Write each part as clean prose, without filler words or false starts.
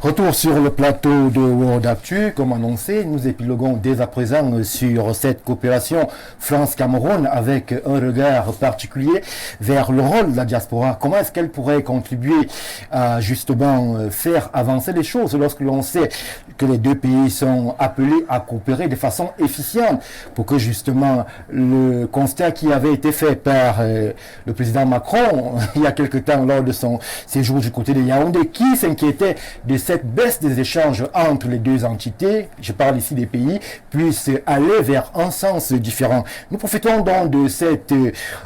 Retour sur le plateau de World Actu. Comme annoncé, nous épiloguons dès à présent sur cette coopération France-Cameroun avec un regard particulier vers le rôle de la diaspora. Comment est-ce qu'elle pourrait contribuer à justement faire avancer les choses lorsque l'on sait que les deux pays sont appelés à coopérer de façon efficiente pour que justement le constat qui avait été fait par le président Macron il y a quelque temps lors de son séjour du côté de Yaoundé, qui s'inquiétait de cette baisse des échanges entre les deux entités, je parle ici des pays, puisse aller vers un sens différent. Nous profitons donc de cette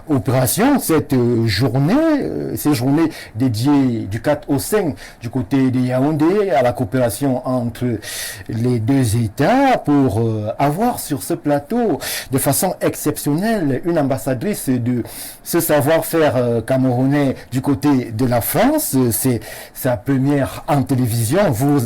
opération, cette journée, ces journées dédiées du 4 au 5 du côté de Yaoundé à la coopération entre les deux États pour avoir sur ce plateau de façon exceptionnelle une ambassadrice de ce savoir-faire camerounais du côté de la France. C'est sa première en télévision, vous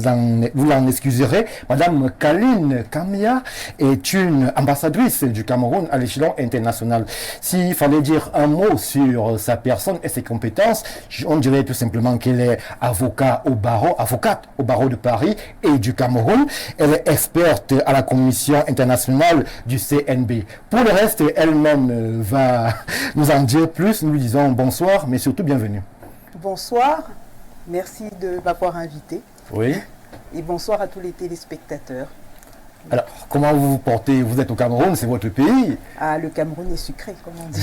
l'en excuserez. Madame Kaline Kamia est une ambassadrice du Cameroun à l'échelon international. S'il fallait dire un mot sur sa personne et ses compétences, on dirait tout simplement qu'elle est avocate au barreau de Paris et du Cameroun. Elle est experte à la commission internationale du CNB. Pour le reste, elle-même va nous en dire plus. Nous lui disons bonsoir, mais surtout bienvenue. Bonsoir, merci de m'avoir invité. Oui. Et bonsoir à tous les téléspectateurs. Alors, comment vous vous portez? Vous êtes au Cameroun, c'est votre pays. Ah, le Cameroun est sucré, comme on dit.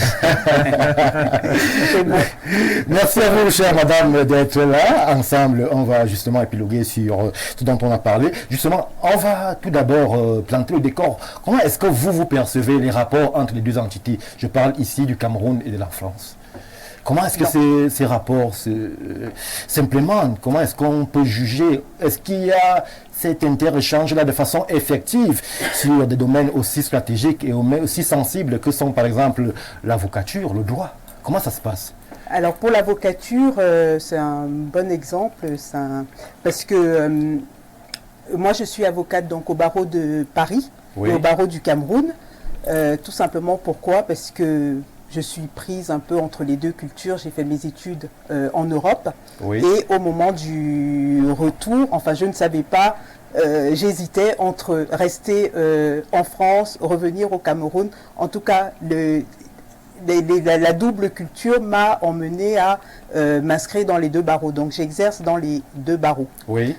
Merci à vous, chère madame, d'être là. Ensemble, on va justement épiloguer sur tout dont on a parlé. Justement, on va tout d'abord planter le décor. Comment est-ce que vous percevez les rapports entre les deux entités? Je parle ici du Cameroun et de la France. Comment est-ce que ces rapports s'implémentent? Comment est-ce qu'on peut juger? Est-ce qu'il y a cet inter-échange-là de façon effective sur des domaines aussi stratégiques et aussi sensibles que sont par exemple l'avocature, le droit? Comment ça se passe? Alors pour l'avocature, c'est un bon exemple, parce que moi je suis avocate donc au barreau de Paris, oui, et au barreau du Cameroun. Tout simplement pourquoi? Parce que je suis prise un peu entre les deux cultures. J'ai fait mes études en Europe. Oui. Et au moment du retour, enfin je ne savais pas, j'hésitais entre rester en France, revenir au Cameroun. En tout cas, la double culture m'a emmené à m'inscrire dans les deux barreaux. Donc j'exerce dans les deux barreaux. Oui.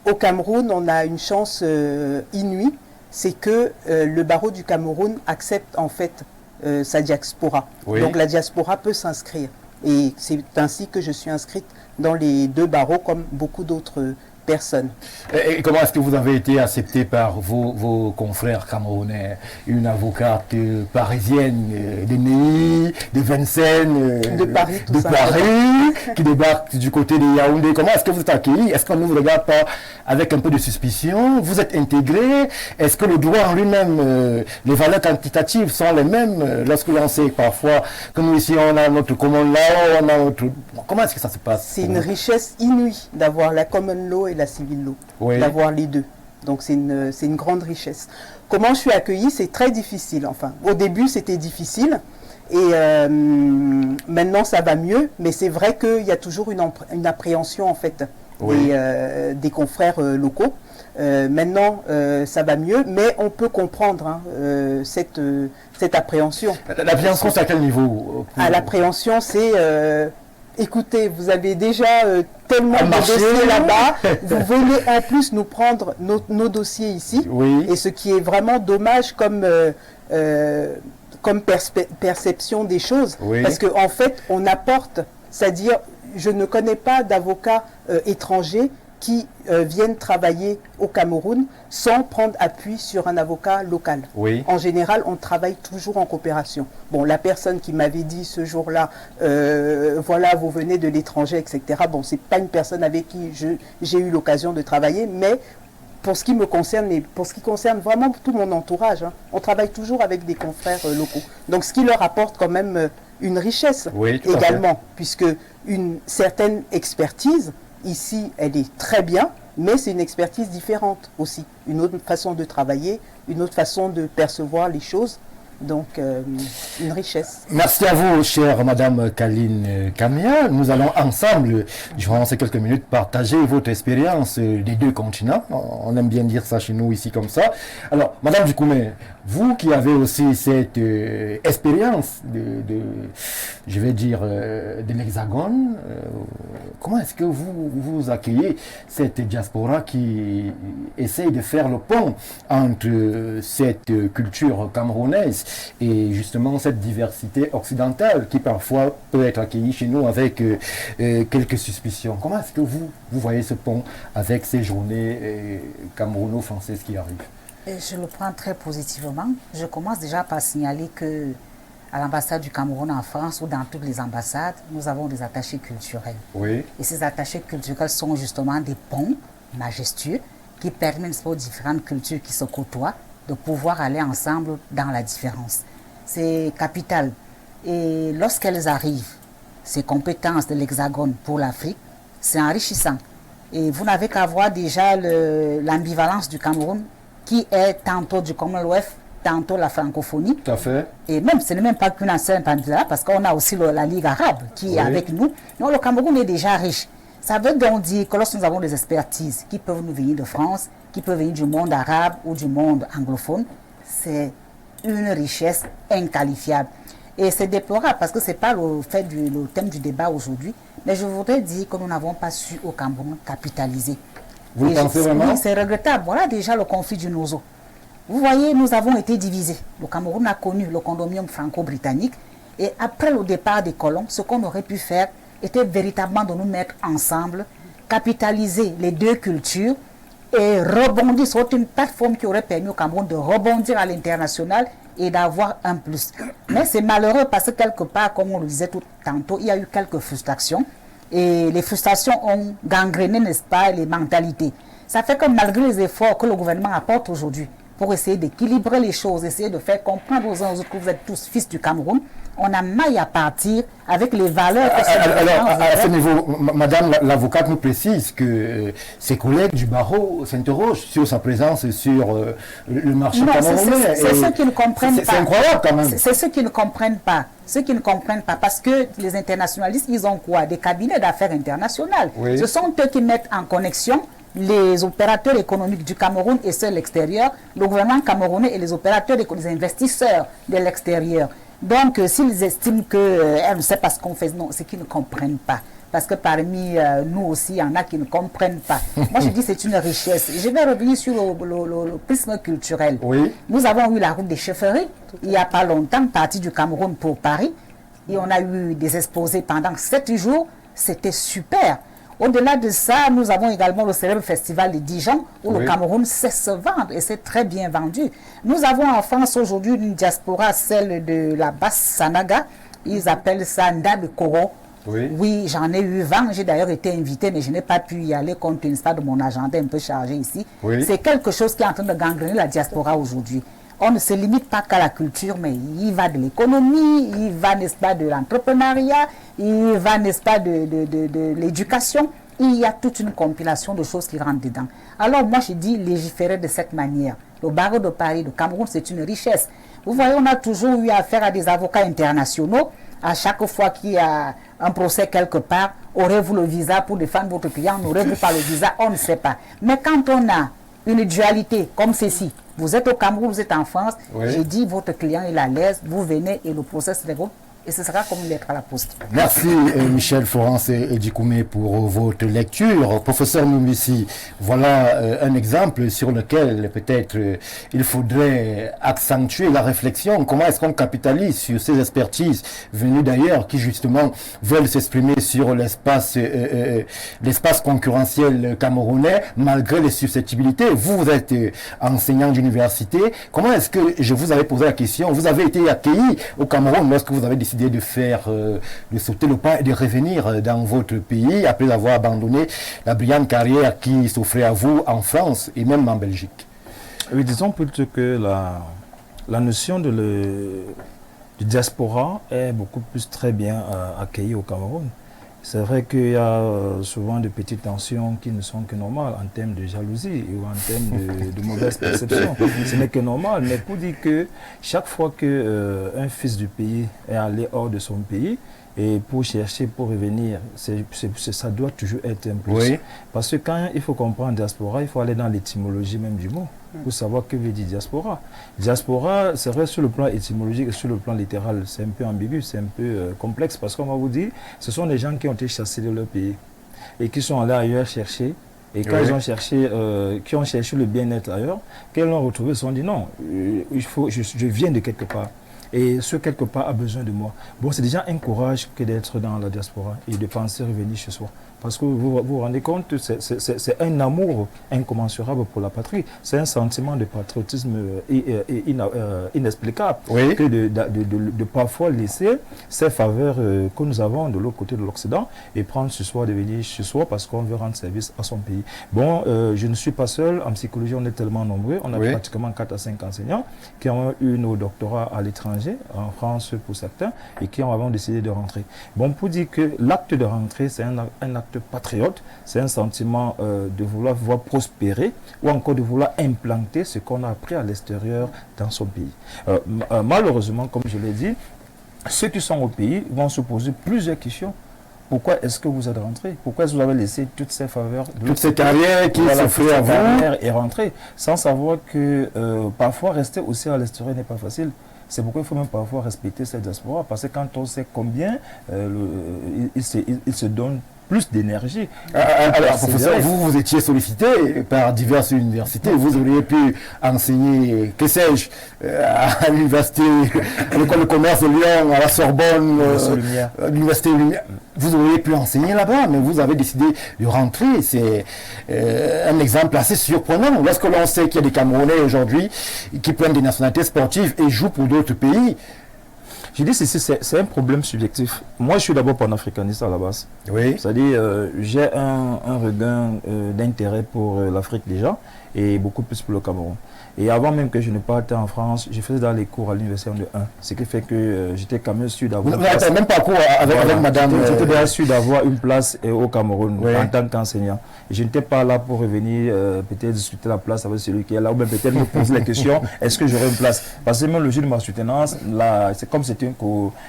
Au Cameroun, on a une chance inouïe, c'est que le barreau du Cameroun accepte en fait sa diaspora. Oui. Donc la diaspora peut s'inscrire. Et c'est ainsi que je suis inscrite dans les deux barreaux comme beaucoup d'autres personnes. Et comment est-ce que vous avez été accepté par vos confrères camerounais? Une avocate parisienne de Neuilly, de Vincennes, de Paris, qui débarque du côté de Yaoundé. Comment est-ce que vous êtes accueillis? Est-ce qu'on ne vous regarde pas avec un peu de suspicion? Vous êtes intégré? Est-ce que le droit en lui-même, les valeurs quantitatives sont les mêmes lorsque l'on sait parfois que nous ici on a notre common law, on a notre... Comment est-ce que ça se passe? C'est une richesse inouïe d'avoir la common law et la civil law, oui, d'avoir les deux. Donc c'est une grande richesse. Comment je suis accueillie? C'est très difficile. Enfin, au début c'était difficile et maintenant ça va mieux, mais c'est vrai qu'il y a toujours une appréhension en fait, oui, des confrères locaux. Maintenant ça va mieux, mais on peut comprendre hein, cette appréhension. L'appréhension c'est à quel niveau? L'appréhension c'est... écoutez, vous avez déjà tellement de dossiers là-bas, vous venez en plus nous prendre nos dossiers ici, oui, et ce qui est vraiment dommage comme perception des choses, oui, parce qu'en fait, on apporte, c'est-à-dire, je ne connais pas d'avocats étrangers qui viennent travailler au Cameroun sans prendre appui sur un avocat local. Oui. En général, on travaille toujours en coopération. Bon, la personne qui m'avait dit ce jour-là, voilà, vous venez de l'étranger, etc. Bon, c'est pas une personne avec qui j'ai eu l'occasion de travailler, mais pour ce qui me concerne, et pour ce qui concerne vraiment tout mon entourage, hein, on travaille toujours avec des confrères locaux. Donc, ce qui leur apporte quand même une richesse, oui, également, puisque une certaine expertise, ici, elle est très bien, mais c'est une expertise différente aussi. Une autre façon de travailler, une autre façon de percevoir les choses. Donc, une richesse. Merci à vous, chère Madame Kaline Kamia. Nous allons ensemble, durant ces quelques minutes, partager votre expérience des deux continents. On aime bien dire ça chez nous, ici, comme ça. Alors, Madame Dikoumé, vous qui avez aussi cette expérience je vais dire, de l'Hexagone, comment est-ce que vous accueillez cette diaspora qui essaye de faire le pont entre cette culture camerounaise et justement cette diversité occidentale qui parfois peut être accueillie chez nous avec quelques suspicions? Comment est-ce que vous voyez ce pont avec ces journées camerouno-françaises qui arrivent? Je le prends très positivement. Je commence déjà par signaler que à l'ambassade du Cameroun en France ou dans toutes les ambassades, nous avons des attachés culturels. Oui. Et ces attachés culturels sont justement des ponts majestueux qui permettent aux différentes cultures qui se côtoient de pouvoir aller ensemble dans la différence. C'est capital. Et lorsqu'elles arrivent, ces compétences de l'Hexagone pour l'Afrique, c'est enrichissant. Et vous n'avez qu'à voir déjà l'ambivalence du Cameroun qui est tantôt du Commonwealth, tantôt la francophonie. Tout à fait. Et même, ce n'est même pas qu'une ancienne pandémie, parce qu'on a aussi la Ligue arabe qui est avec nous. Donc le Cameroun est déjà riche. Ça veut donc dire que lorsque nous avons des expertises qui peuvent nous venir de France, qui peuvent venir du monde arabe ou du monde anglophone, c'est une richesse inqualifiable. Et c'est déplorable parce que ce n'est pas le thème du débat aujourd'hui, mais je voudrais dire que nous n'avons pas su au Cameroun capitaliser. Vous le pensez vraiment? Oui, c'est regrettable. Voilà déjà le conflit du Nozo. Vous voyez, nous avons été divisés. Le Cameroun a connu le condominium franco-britannique. Et après le départ des colons, ce qu'on aurait pu faire était véritablement de nous mettre ensemble, capitaliser les deux cultures et rebondir sur une plateforme qui aurait permis au Cameroun de rebondir à l'international et d'avoir un plus. Mais c'est malheureux parce que quelque part, comme on le disait tout tantôt, il y a eu quelques frustrations. Et les frustrations ont gangréné, n'est-ce pas, les mentalités. Ça fait que malgré les efforts que le gouvernement apporte aujourd'hui, pour essayer d'équilibrer les choses, essayer de faire comprendre aux uns aux autres que vous êtes tous fils du Cameroun, on a maille à partir avec les valeurs que alors, à ce niveau, Madame l'avocate nous précise que ses collègues du barreau s'interrogent sur sa présence sur le marché camerounais. C'est ceux qui ne comprennent pas. C'est incroyable quand même. C'est ceux qui ne comprennent pas. Ceux qui ne comprennent pas, parce que les internationalistes, ils ont quoi? Des cabinets d'affaires internationales. Oui. Ce sont eux qui mettent en connexion les opérateurs économiques du Cameroun et ceux de l'extérieur, le gouvernement camerounais et les opérateurs, les investisseurs de l'extérieur. Donc, s'ils estiment qu'elle ne sait pas ce qu'on fait, non, c'est qu'ils ne comprennent pas. Parce que parmi nous aussi, il y en a qui ne comprennent pas. Moi, je dis que c'est une richesse. Je vais revenir sur le prisme culturel. Oui. Nous avons eu la route des chefferies, il n'y a pas longtemps, partie du Cameroun pour Paris. Et on a eu des exposés pendant 7 jours. C'était super. Au-delà de ça, nous avons également le célèbre festival de Dijon, où le Cameroun sait se vendre et c'est très bien vendu. Nous avons en France aujourd'hui une diaspora, celle de la Basse-Sanaga. Ils appellent ça Ndabe Koro. Oui, j'en ai eu 20. J'ai d'ailleurs été invité, mais je n'ai pas pu y aller compte tenu de mon agenda un peu chargé ici. C'est quelque chose qui est en train de gangréner la diaspora aujourd'hui. On ne se limite pas qu'à la culture, mais il va de l'économie, il va, n'est-ce pas, de l'entrepreneuriat, il va, n'est-ce pas, de l'éducation. Il y a toute une compilation de choses qui rentrent dedans. Alors moi, je dis légiférer de cette manière. Le barreau de Paris, le Cameroun, c'est une richesse. Vous voyez, on a toujours eu affaire à des avocats internationaux. À chaque fois qu'il y a un procès quelque part, aurez-vous le visa pour défendre votre client, n'aurez-vous pas le visa, on ne sait pas. Mais quand on a une dualité comme ceci, vous êtes au Cameroun, vous êtes en France, j'ai dit votre client est à l'aise, vous venez et le procès se déroule. Et ce sera comme une lettre à la poste. Merci Michel Florence et Dikoumé pour votre lecture. Professeur Moumissi, voilà un exemple sur lequel peut-être il faudrait accentuer la réflexion. Comment est-ce qu'on capitalise sur ces expertises venues d'ailleurs qui justement veulent s'exprimer sur l'espace concurrentiel camerounais malgré les susceptibilités. Vous êtes enseignant d'université. Comment est-ce que, je vous avais posé la question, vous avez été accueilli au Cameroun lorsque vous avez décidé de faire, de sauter le pas et de revenir dans votre pays après avoir abandonné la brillante carrière qui s'offrait à vous en France et même en Belgique? Oui, disons plutôt que la notion du diaspora est beaucoup plus très bien accueillie au Cameroun. C'est vrai qu'il y a souvent de petites tensions qui ne sont que normales en termes de jalousie ou en termes de mauvaise perception. Ce n'est que normal, mais pour dire que chaque fois qu'un fils du pays est allé hors de son pays, et pour chercher, pour revenir, ça doit toujours être un plus. Oui. Parce que quand il faut comprendre diaspora, il faut aller dans l'étymologie même du mot, pour savoir que veut dire diaspora. Diaspora, c'est vrai sur le plan étymologique et sur le plan littéral, c'est un peu ambigu, c'est un peu complexe, parce qu'on va vous dire, ce sont des gens qui ont été chassés de leur pays et qui sont allés ailleurs chercher. Et quand ils ont cherché, qui ont cherché le bien-être ailleurs, qu'ils l'ont retrouvé, ils se sont dit non, je viens de quelque part. Et ce quelque part a besoin de moi. Bon, c'est déjà un courage que d'être dans la diaspora et de penser revenir chez soi. Parce que vous vous rendez compte, c'est un amour incommensurable pour la patrie. C'est un sentiment de patriotisme inexplicable que de parfois laisser ces faveurs que nous avons de l'autre côté de l'Occident et prendre ce soir de venir chez soi parce qu'on veut rendre service à son pays. Bon, je ne suis pas seul. En psychologie, on est tellement nombreux. On a pratiquement 4 à 5 enseignants qui ont eu nos doctorats à l'étranger, en France pour certains, et qui ont décidé de rentrer. Bon, pour dire que l'acte de rentrer, c'est un acte patriote, c'est un sentiment de vouloir voir prospérer ou encore de vouloir implanter ce qu'on a appris à l'extérieur dans son pays. Malheureusement, comme je l'ai dit, ceux qui sont au pays vont se poser plusieurs questions. Pourquoi est-ce que vous êtes rentré? Pourquoi est-ce que vous avez laissé toutes ces faveurs, toutes ces carrières qui s'offraient à vous et rentrer, sans savoir que parfois rester aussi à l'extérieur n'est pas facile. C'est pourquoi il faut même parfois respecter cette diaspora, parce que quand on sait combien il se donne plus d'énergie. Alors, professeur, vous étiez sollicité par diverses universités. Vous auriez pu enseigner, que sais-je, à l'université, à l'école de commerce de Lyon, à la Sorbonne, à l'université Lumière. Vous auriez pu enseigner là-bas, mais vous avez décidé de rentrer. C'est un exemple assez surprenant. Lorsque l'on sait qu'il y a des Camerounais aujourd'hui qui prennent des nationalités sportives et jouent pour d'autres pays. Je dis c'est un problème subjectif. Moi, je suis d'abord panafricaniste à la base. Oui. C'est-à-dire, j'ai un regain d'intérêt pour l'Afrique déjà, et beaucoup plus pour le Cameroun. Et avant même que je ne parte en France, je faisais dans les cours à l'université de 1. Ce qui fait que j'étais quand même sûr d'avoir... Vous n'avez même pas cours avec madame... J'étais déjà sûr d'avoir une place au Cameroun en tant qu'enseignant. Je n'étais pas là pour revenir peut-être discuter la place avec celui qui est là, ou bien peut-être me poser la question, est-ce que j'aurai une place? Parce que même le jour de ma soutenance, c'est comme c'était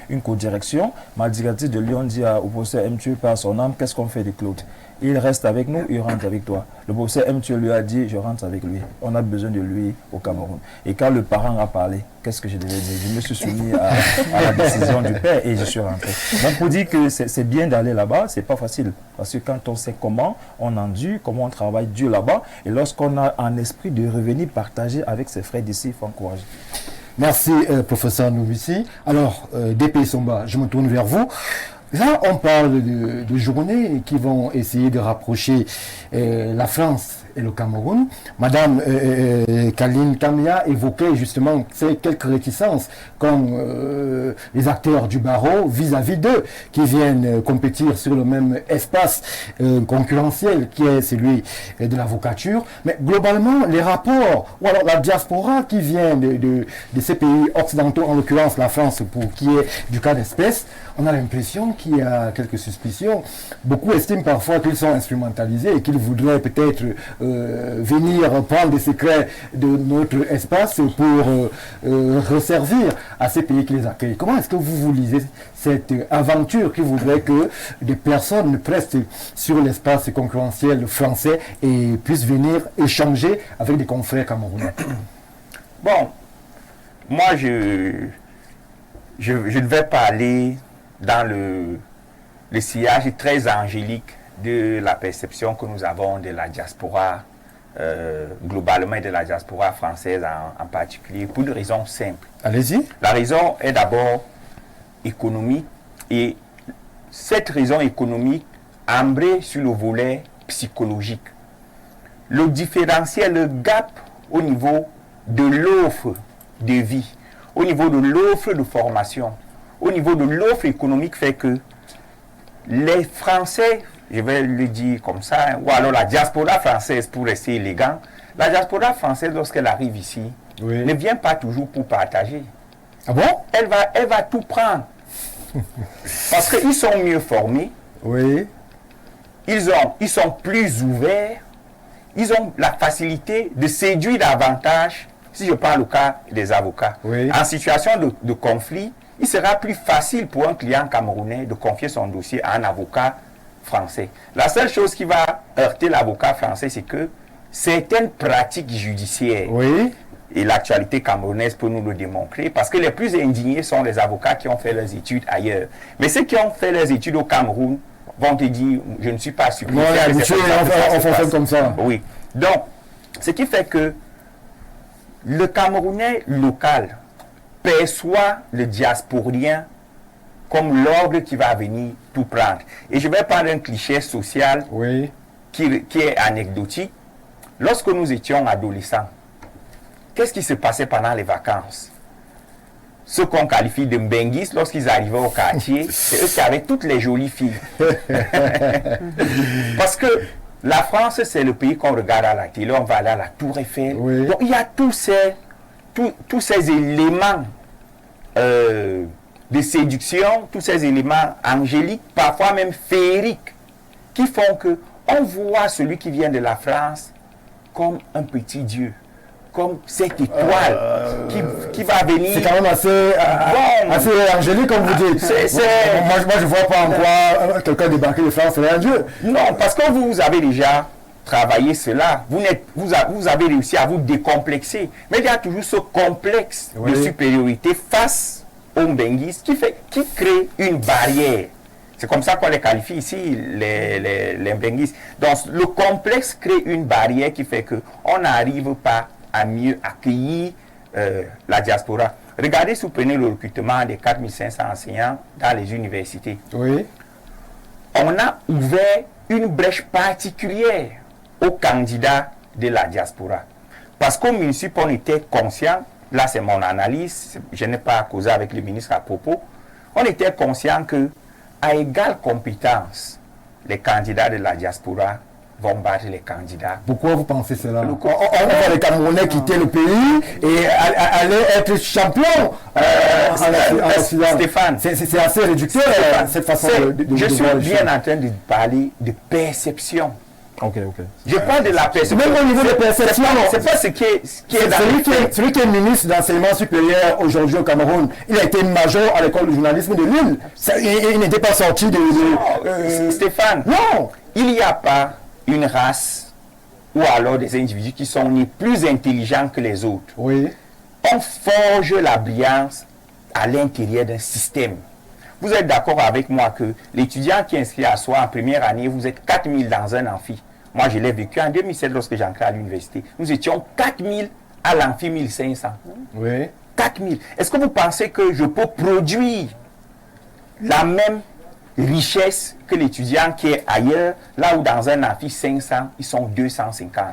une co-direction, ma directrice de Lyon dit au professeur M. par son âme, qu'est-ce qu'on fait de Claude? Il reste avec nous, il rentre avec toi. Le professeur M. lui a dit, je rentre avec lui. On a besoin de lui au Cameroun. Et quand le parent a parlé, qu'est-ce que je devais dire? Je me suis soumis à la décision du père et je suis rentré. Donc pour dire que c'est bien d'aller là-bas, c'est pas facile. Parce que quand on sait comment on endure, comment on travaille dur là-bas, et lorsqu'on a un esprit de revenir partager avec ses frères d'ici, il faut encourager. Merci, professeur Noubissi. Alors, DP Somba, je me tourne vers vous. Là, on parle de journées qui vont essayer de rapprocher la France et le Cameroun. Madame Kaline Kamia évoquait justement quelques réticences comme les acteurs du barreau vis-à-vis d'eux qui viennent compétir sur le même espace concurrentiel qui est celui de l'avocature. Mais globalement, les rapports, ou alors la diaspora qui vient de ces pays occidentaux, en l'occurrence la France pour qui est du cas d'espèce, on a l'impression qu'il y a quelques suspicions. Beaucoup estiment parfois qu'ils sont instrumentalisés et qu'ils voudraient peut-être venir prendre des secrets de notre espace pour resservir à ces pays qui les accueillent. Comment est-ce que vous lisez cette aventure qui voudrait que des personnes restent sur l'espace concurrentiel français et puissent venir échanger avec des confrères camerounais? Bon, moi je ne vais pas aller dans le sillage très angélique de la perception que nous avons de la diaspora globalement et de la diaspora française en particulier, pour une raison simple. Allez-y. La raison est d'abord économique, et cette raison économique embraye sur le volet psychologique. Le différentiel, le gap au niveau de l'offre de vie, au niveau de l'offre de formation, au niveau de l'offre économique fait que les Français, je vais le dire comme ça, ou alors la diaspora française pour rester élégant, la diaspora française lorsqu'elle arrive ici, ne vient pas toujours pour partager. Ah bon? Elle va tout prendre. Parce qu'ils sont mieux formés, Oui. Ils sont plus ouverts, ils ont la facilité de séduire davantage, si je prends le cas des avocats. Oui. En situation de conflit, il sera plus facile pour un client camerounais de confier son dossier à un avocat français. La seule chose qui va heurter l'avocat français, c'est que certaines pratiques judiciaires, Oui. et l'actualité camerounaise peut nous le démontrer, parce que les plus indignés sont les avocats qui ont fait leurs études ailleurs. Mais ceux qui ont fait leurs études au Cameroun vont te dire, je ne suis pas surpris. Non, on fonctionne comme ça. Oui. Donc, ce qui fait que le Camerounais local perçoit le diasporien comme l'ordre qui va venir tout prendre. Et je vais prendre un cliché social Oui. qui est anecdotique. Lorsque nous étions adolescents, qu'est-ce qui se passait pendant les vacances? Ceux qu'on qualifie de mbenguistes, lorsqu'ils arrivaient au quartier, c'est eux qui avaient toutes les jolies filles. Parce que la France, c'est le pays qu'on regarde à la télé, on va aller à la Tour Eiffel. Oui. Donc il y a tous ces éléments de séduction, tous ces éléments angéliques, parfois même féeriques, qui font que on voit celui qui vient de la France comme un petit dieu, comme cette étoile qui va venir. C'est quand même assez angélique, comme vous dites. Moi, je ne vois pas en quoi quelqu'un débarqué de France serait un dieu. Non, parce que vous avez déjà travaillé cela. Vous avez réussi à vous décomplexer. Mais il y a toujours ce complexe de supériorité face aux mbenguistes qui crée une barrière. C'est comme ça qu'on les qualifie ici, les mbenguistes. Donc, le complexe crée une barrière qui fait qu'on n'arrive pas à mieux accueillir la diaspora. Regardez si vous prenez le recrutement des 4500 enseignants dans les universités. Oui. On a ouvert une brèche particulière aux candidats de la diaspora. Parce qu'au municipal, on était conscient, là c'est mon analyse, je n'ai pas causé avec le ministre à propos, on était conscient que à égale compétence, les candidats de la diaspora vont battre les candidats. Pourquoi vous pensez cela? On voit les Camerounais quitter le pays et aller être champion en Occident. Stéphane, c'est assez réducteur cette façon de je suis voir les bien choses. en train de parler de perception. Ok. Je parle de la perception. Même au niveau de perception, c'est pas ce qui est dans celui qui est ministre d'enseignement supérieur aujourd'hui au Cameroun, il a été major à l'école de journalisme de Lille. Il n'était pas sorti de... Stéphane, non, il n'y a pas une race ou alors des individus qui sont nés plus intelligents que les autres. Oui. On forge la brillance à l'intérieur d'un système. Vous êtes d'accord avec moi que l'étudiant qui est inscrit à soi en première année, vous êtes 4000 dans un amphi. Moi, je l'ai vécu en 2007 lorsque j'entrais à l'université. Nous étions 4000 à l'amphi 1500. Oui. 4000. Est-ce que vous pensez que je peux produire la même richesse que l'étudiant qui est ailleurs, là où dans un amphi 500, ils sont 250.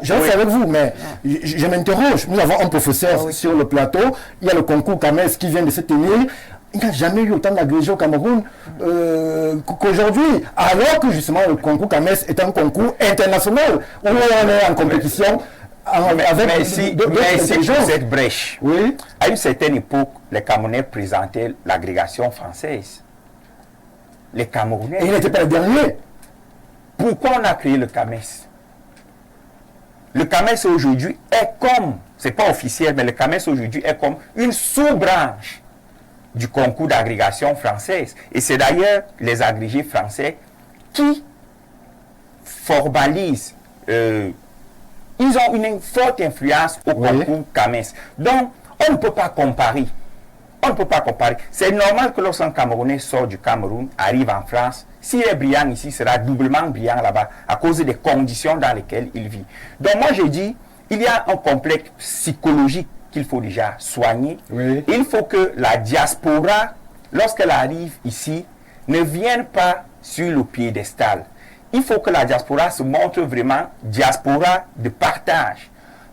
Je reste avec vous, mais je m'interroge. Nous avons un professeur sur le plateau, il y a le concours CAMES qui vient de se tenir. Il n'y a jamais eu autant d'agrégés au Cameroun qu'aujourd'hui, alors que justement le concours CAMES est un concours international, où on est en compétition. Merci pour cette brèche. Oui. À une certaine époque, les Camerounais présentaient l'agrégation française. Les Camerounais. Et il n'était pas le dernier. Pourquoi on a créé le CAMES? Le CAMES aujourd'hui est comme, c'est pas officiel, mais le CAMES aujourd'hui est comme une sous-branche du concours d'agrégation française. Et c'est d'ailleurs les agrégés français qui formalisent. Ils ont une forte influence au concours CAMES. Donc, on ne peut pas comparer. On ne peut pas comparer. C'est normal que lorsqu'un Camerounais sort du Cameroun, arrive en France, s'il est brillant ici, il sera doublement brillant là-bas à cause des conditions dans lesquelles il vit. Donc, moi, je dis, il y a un complexe psychologique qu'il faut déjà soigner. Oui. Il faut que la diaspora, lorsqu'elle arrive ici, ne vienne pas sur le piédestal. Il faut que la diaspora se montre vraiment diaspora de partage.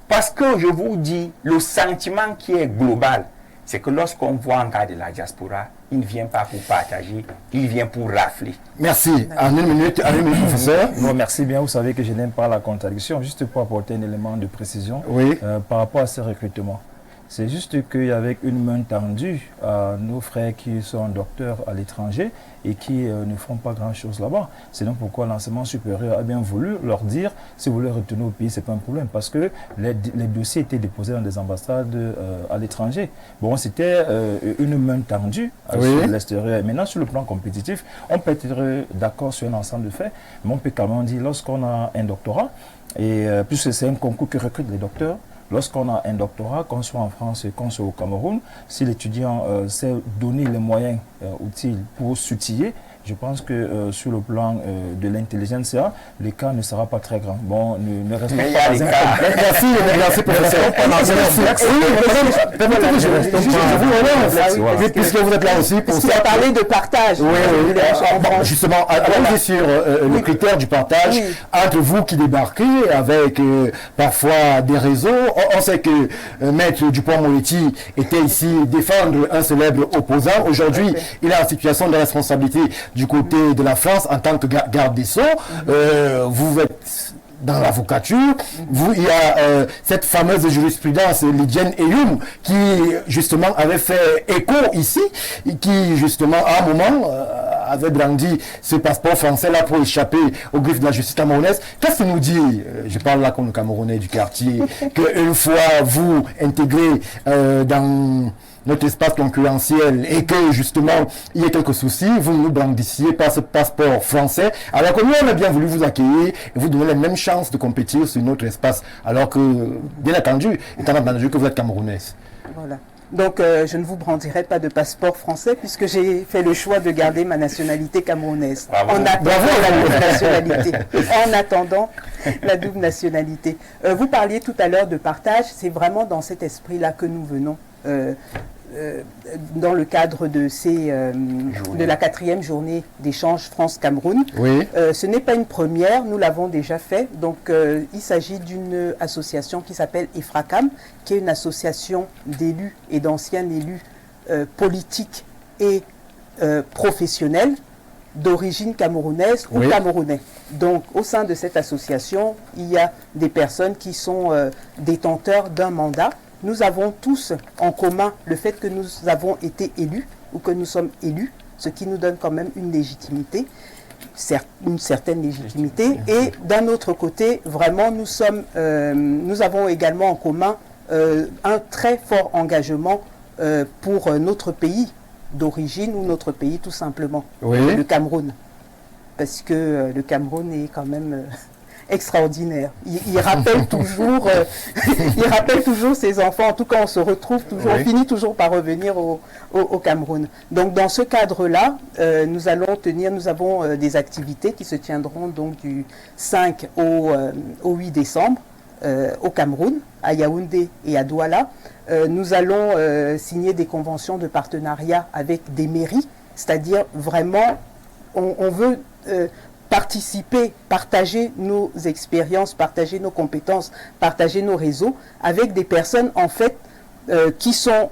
Parce que je vous dis, le sentiment qui est global, c'est que lorsqu'on voit un gars de la diaspora, il ne vient pas pour partager, il vient pour rafler. Merci. En une minute, professeur. Bon, merci bien. Vous savez que je n'aime pas la contradiction. Juste pour apporter un élément de précision Oui. par rapport à ce recrutement. C'est juste qu'avec une main tendue à nos frères qui sont docteurs à l'étranger et qui ne font pas grand-chose là-bas. C'est donc pourquoi l'enseignement supérieur a bien voulu leur dire, si vous voulez retourner au pays, ce n'est pas un problème, parce que les dossiers étaient déposés dans des ambassades à l'étranger. Bon, c'était une main tendue sur l'extérieur. Maintenant, sur le plan compétitif, on peut être d'accord sur un ensemble de faits, mais on peut quand même dire, lorsqu'on a un doctorat, et puisque c'est un concours qui recrute les docteurs, lorsqu'on a un doctorat, qu'on soit en France et qu'on soit au Cameroun, si l'étudiant sait donner les moyens utiles pour s'outiller, je pense que sur le plan de l'intelligentsia, l'écart ne sera pas très grand. Bon, ne restons pas à l'écart. Merci, professeur. Permettez-moi, je reste puisque vous êtes là aussi pour ça. Parler de partage. Justement, allons-y sur le critère du partage entre vous qui débarquez avec parfois des réseaux. On sait que Maître Dupont-Moretti était ici défendre un célèbre opposant. Aujourd'hui, il est en situation de responsabilité du côté de la France en tant que garde des Sceaux. Vous êtes dans l'avocature, il y a cette fameuse jurisprudence Lidjen Eyum qui justement avait fait écho ici, qui justement à un moment avait brandi ce passeport français là pour échapper aux griffes de la justice camerounaise. Qu'est-ce que nous dit, je parle là comme le Camerounais du quartier, qu'une fois vous intégrez dans notre espace concurrentiel et que justement il y a quelques soucis, vous nous brandissiez par ce passeport français, alors que nous on a bien voulu vous accueillir et vous donner les mêmes chances de compétir sur notre espace, alors que bien entendu, étant entendu que vous êtes camerounaise. Voilà. Donc je ne vous brandirai pas de passeport français puisque j'ai fait le choix de garder ma nationalité camerounaise. En attendant la double nationalité. En attendant la double nationalité. Vous parliez tout à l'heure de partage, c'est vraiment dans cet esprit-là que nous venons. Dans le cadre de la 4e journée d'échange France-Cameroun. Ce n'est pas une première, nous l'avons déjà fait. Donc il s'agit d'une association qui s'appelle EFRACAM, qui est une association d'élus et d'anciens élus politiques et professionnels d'origine camerounaise ou camerounais. Donc au sein de cette association, il y a des personnes qui sont détenteurs d'un mandat. Nous avons tous en commun le fait que nous avons été élus ou que nous sommes élus, ce qui nous donne quand même une légitimité, une certaine légitimité. Et d'un autre côté, vraiment, nous avons également en commun un très fort engagement pour notre pays d'origine ou notre pays tout simplement, le Cameroun. Parce que le Cameroun est quand même... extraordinaire. Il rappelle toujours, il rappelle toujours ses enfants. En tout cas, on se retrouve toujours, on finit toujours par revenir au Cameroun. Donc, dans ce cadre-là, nous avons des activités qui se tiendront donc du 5 au 8 décembre au Cameroun, à Yaoundé et à Douala. Nous allons signer des conventions de partenariat avec des mairies, c'est-à-dire vraiment, on veut participer, partager nos expériences, partager nos compétences, partager nos réseaux avec des personnes en fait qui sont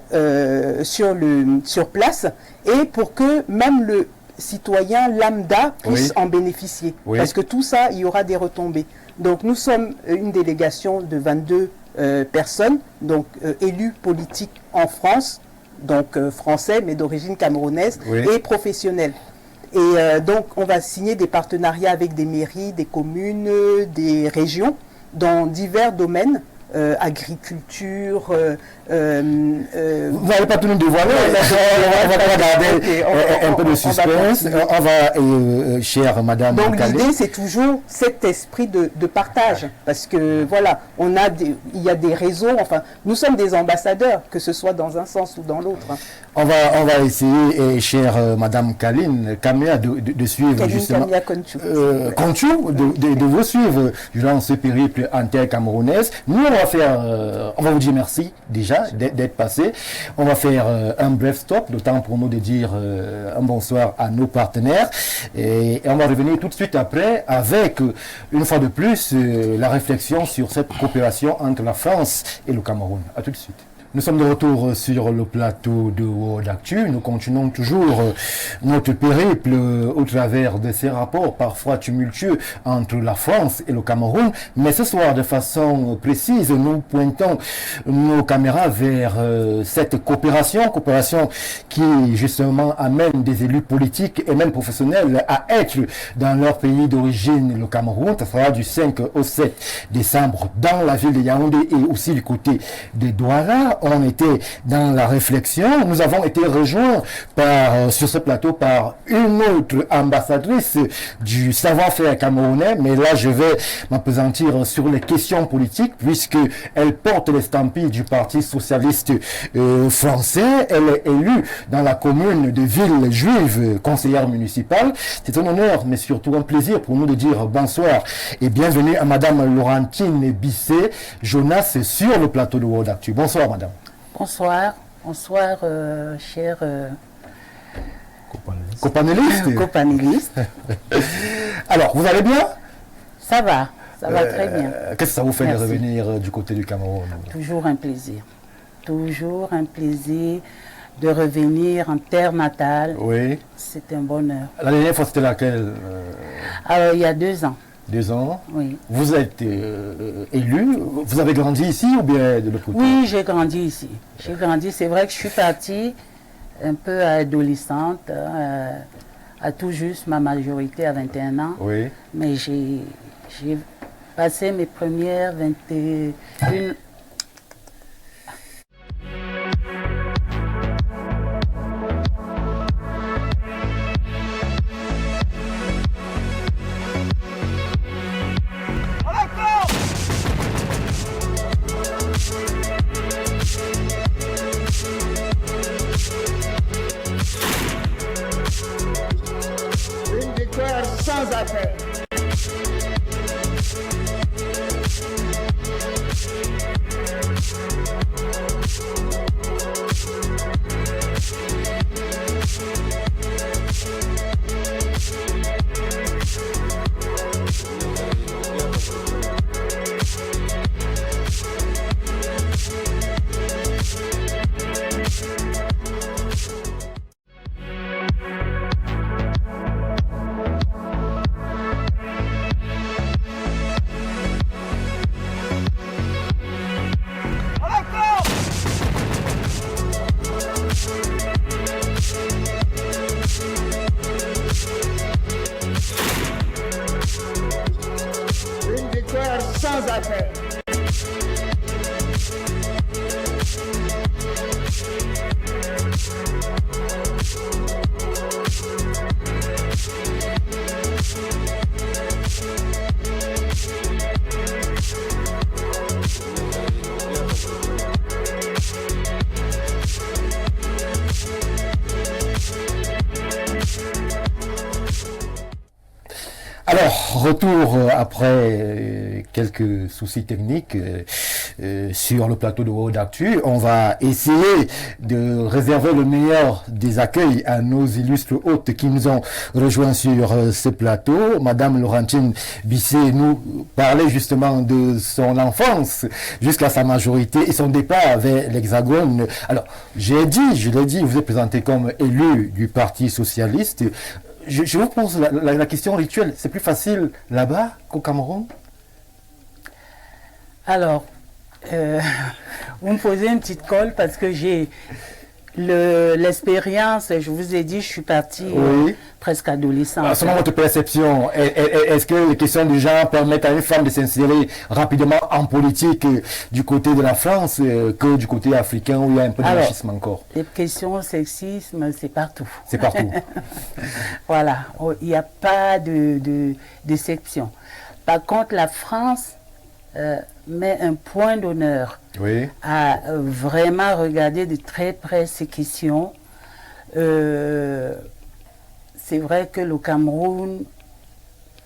sur place et pour que même le citoyen lambda puisse en bénéficier. Parce que tout ça, il y aura des retombées. Donc nous sommes une délégation de 22 personnes, donc élus politiques en France, donc français mais d'origine camerounaise et professionnels. Et donc, on va signer des partenariats avec des mairies, des communes, des régions, dans divers domaines, agriculture. Vous n'allez pas tout nous dévoiler, on va garder un peu de suspense. On va, chère Madame. Donc, l'idée, c'est toujours cet esprit de partage. Parce que, voilà, il y a des réseaux, enfin, nous sommes des ambassadeurs, que ce soit dans un sens ou dans l'autre. On va essayer, chère Madame Kamia, de suivre justement Konchou, de vous suivre durant ce périple inter-camerounaise. Nous, on va vous dire merci déjà d'être passé. On va faire un bref stop, le temps pour nous de dire un bonsoir à nos partenaires. Et on va revenir tout de suite après avec, une fois de plus, la réflexion sur cette coopération entre la France et le Cameroun. À tout de suite. Nous sommes de retour sur le plateau de World Actu. Nous continuons toujours notre périple au travers de ces rapports parfois tumultueux entre la France et le Cameroun. Mais ce soir, de façon précise, nous pointons nos caméras vers cette coopération qui justement amène des élus politiques et même professionnels à être dans leur pays d'origine, le Cameroun. Ça sera du 5 au 7 décembre dans la ville de Yaoundé et aussi du côté de Douala. On était dans la réflexion. Nous avons été rejoints sur ce plateau par une autre ambassadrice du savoir-faire camerounais. Mais là, je vais m'appesantir sur les questions politiques puisque elle porte l'estampille du Parti socialiste français. Elle est élue dans la commune de Villejuive, conseillère municipale. C'est un honneur, mais surtout un plaisir pour nous de dire bonsoir et bienvenue à Madame Laurentine Bisset Jonas sur le plateau de World Actu. Bonsoir, Madame. Bonsoir, cher copanéliste. Alors, vous allez bien? Ça va très bien. Qu'est-ce que ça vous fait Merci. de revenir du côté du Cameroun? Toujours un plaisir de revenir en terre natale. Oui. C'est un bonheur. La dernière fois, c'était laquelle? Alors, il y a 2 ans. 2 ans. Oui. Vous êtes élu. Vous avez grandi ici ou bien de l'autre côté? Oui, j'ai grandi ici. C'est vrai que je suis partie un peu adolescente, à tout juste ma majorité à 21 ans. Oui. Mais j'ai passé mes premières 21... Une victoire sans appel. Une victoire sans appel. Alors, retour après quelques soucis techniques sur le plateau de World Actu. On va essayer de réserver le meilleur des accueils à nos illustres hôtes qui nous ont rejoints sur ce plateau. Madame Laurentine Bisset nous parlait justement de son enfance jusqu'à sa majorité et son départ vers l'Hexagone. Alors, je l'ai dit, vous êtes présenté comme élu du Parti socialiste. Je vous pose la question rituelle. C'est plus facile là-bas qu'au Cameroun? Alors, vous me posez une petite colle parce que j'ai l'expérience, je vous ai dit, je suis partie presque adolescente. Selon votre perception, est-ce que les questions du genre permettent à une femme de s'insérer rapidement en politique du côté de la France que du côté africain où il y a un peu de machisme encore? Les questions sexisme, c'est partout. C'est partout. Voilà, il n'y a pas d'exception. Par contre, la France met un point d'honneur à vraiment regarder de très près ces questions. C'est vrai que le Cameroun,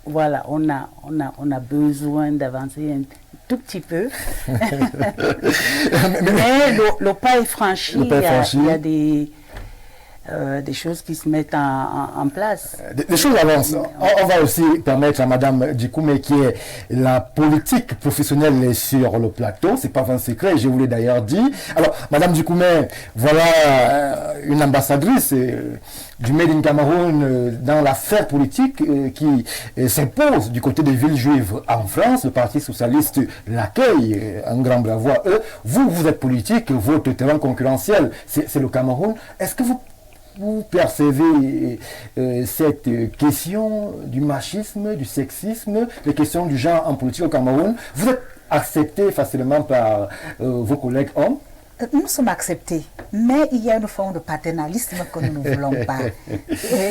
voilà, on a besoin d'avancer un tout petit peu. Mais le pas est franchi. Il y a des des choses qui se mettent en place. Des choses avancent. On va aussi permettre à Madame Djikoumé, qui est la politique professionnelle sur le plateau, c'est pas un secret, je vous l'ai d'ailleurs dit. Alors, Madame Djikoumé, voilà une ambassadrice du Made in Cameroun dans l'affaire politique qui s'impose du côté des villes juives en France. Le Parti socialiste l'accueille, un grand bravo à eux. Vous êtes politique, votre terrain concurrentiel, c'est le Cameroun. Est-ce que vous percevez cette question du machisme, du sexisme, les questions du genre en politique au Cameroun? Vous êtes accepté facilement par vos collègues hommes? Nous sommes acceptés, mais il y a une forme de paternalisme que nous ne voulons pas.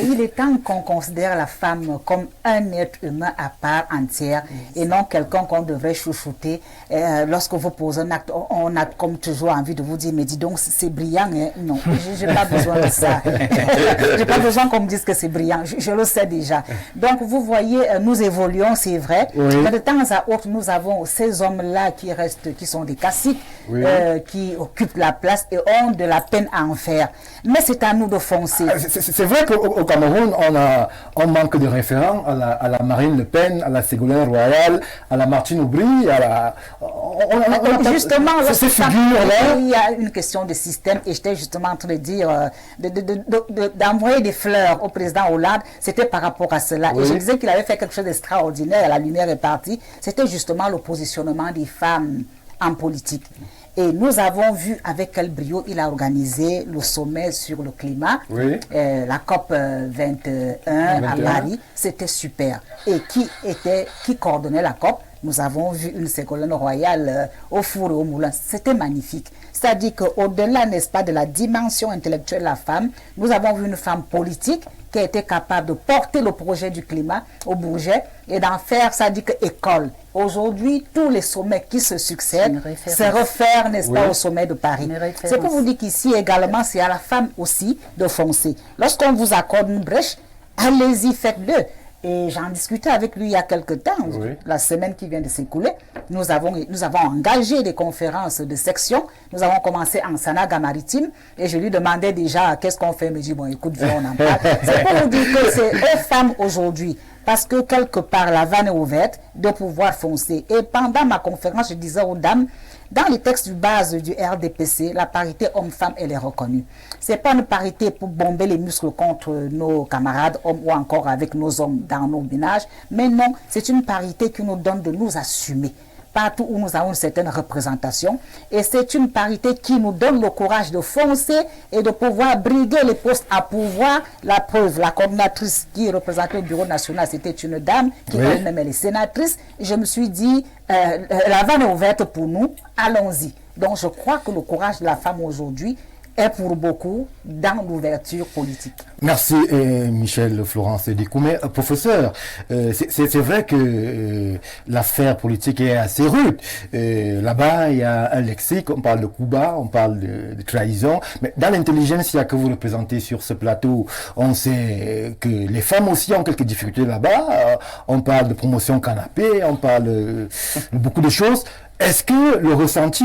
Il est temps qu'on considère la femme comme un être humain à part entière et non quelqu'un qu'on devrait chouchouter. Lorsque vous posez un acte, on a comme toujours envie de vous dire, mais dis donc, c'est brillant. Hein? Non, je n'ai pas besoin de ça. Je n'ai pas besoin qu'on me dise que c'est brillant, je le sais déjà. Donc, vous voyez, nous évoluons, c'est vrai. Oui. Mais de temps à autre, nous avons ces hommes-là qui restent, qui sont des caciques, oui. Qui occupent la place et ont de la peine à en faire. Mais c'est à nous de foncer. C'est vrai qu'au Cameroun, on manque de référents à la Marine Le Pen, à la Ségolène Royal, à la Martine Aubry, à la... Justement, ces figures-là. Il y a une question de système et j'étais justement en train de dire d'envoyer des fleurs au président Hollande, c'était par rapport à cela. Oui. Et je disais qu'il avait fait quelque chose d'extraordinaire, la lumière est partie, c'était justement le positionnement des femmes en politique. Et nous avons vu avec quel brio il a organisé le sommet sur le climat, oui. La COP 21 à Paris, c'était super. Et qui coordonnait la COP? Nous avons vu une Ségolène Royal au four et au moulin, c'était magnifique. C'est-à-dire qu'au-delà, n'est-ce pas, de la dimension intellectuelle de la femme, nous avons vu une femme politique qui a été capable de porter le projet du climat au Bourget et d'en faire, ça dit que école. Aujourd'hui, tous les sommets qui se succèdent se réfèrent, n'est-ce pas, au sommet de Paris. C'est pour vous dire qu'ici également, c'est à la femme aussi de foncer. Lorsqu'on vous accorde une brèche, allez-y, faites-le. Et j'en discutais avec lui il y a quelque temps, oui. La semaine qui vient de s'écouler. Nous avons engagé des conférences de section. Nous avons commencé en Sanaga Maritime et je lui demandais déjà qu'est-ce qu'on fait. Il me dit, bon, écoute, viens, on en parle. C'est pour vous dire que c'est aux femmes aujourd'hui. Parce que quelque part, la vanne est ouverte de pouvoir foncer. Et pendant ma conférence, je disais aux dames, dans les textes de base du RDPC, la parité homme-femme, elle est reconnue. Ce n'est pas une parité pour bomber les muscles contre nos camarades hommes ou encore avec nos hommes dans nos ménages, mais non, c'est une parité qui nous donne de nous assumer partout où nous avons une certaine représentation. Et c'est une parité qui nous donne le courage de foncer et de pouvoir briguer les postes à pouvoir. La preuve, la coordinatrice qui représentait le bureau national, c'était une dame qui oui. Elle-même est sénatrice. Je me suis dit, la vanne est ouverte pour nous, allons-y. Donc je crois que le courage de la femme aujourd'hui est pour beaucoup dans l'ouverture politique. Merci Michel Florence Djikoumé. Professeur, c'est vrai que l'affaire politique est assez rude. Là-bas, il y a un lexique, on parle de coup bas, on parle de trahison, mais dans l'intelligentsia que vous représentez sur ce plateau, on sait que les femmes aussi ont quelques difficultés là-bas. On parle de promotion canapé, on parle de beaucoup de choses. Est-ce que le ressenti,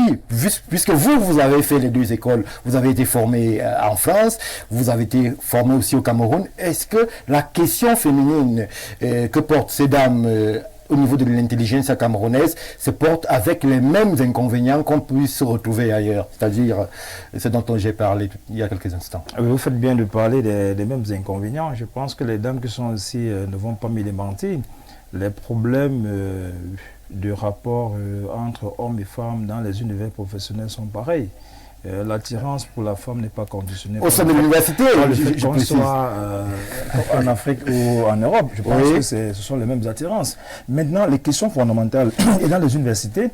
puisque vous avez fait les deux écoles, vous avez été formé en France, vous avez été formé aussi au Cameroun, est-ce que la question féminine que portent ces dames au niveau de l'intelligence camerounaise se porte avec les mêmes inconvénients qu'on puisse se retrouver ailleurs, c'est-à-dire ce dont j'ai parlé il y a quelques instants? Vous faites bien de parler des mêmes inconvénients. Je pense que les dames qui sont ici ne vont pas me démentir. Les problèmes de rapport entre hommes et femmes dans les univers professionnels sont pareils. L'attirance pour la femme n'est pas conditionnée. Au sein de l'université, qu'on soit en Afrique ou en Europe, je pense que ce sont les mêmes attirances. Maintenant, les questions fondamentales, et dans les universités,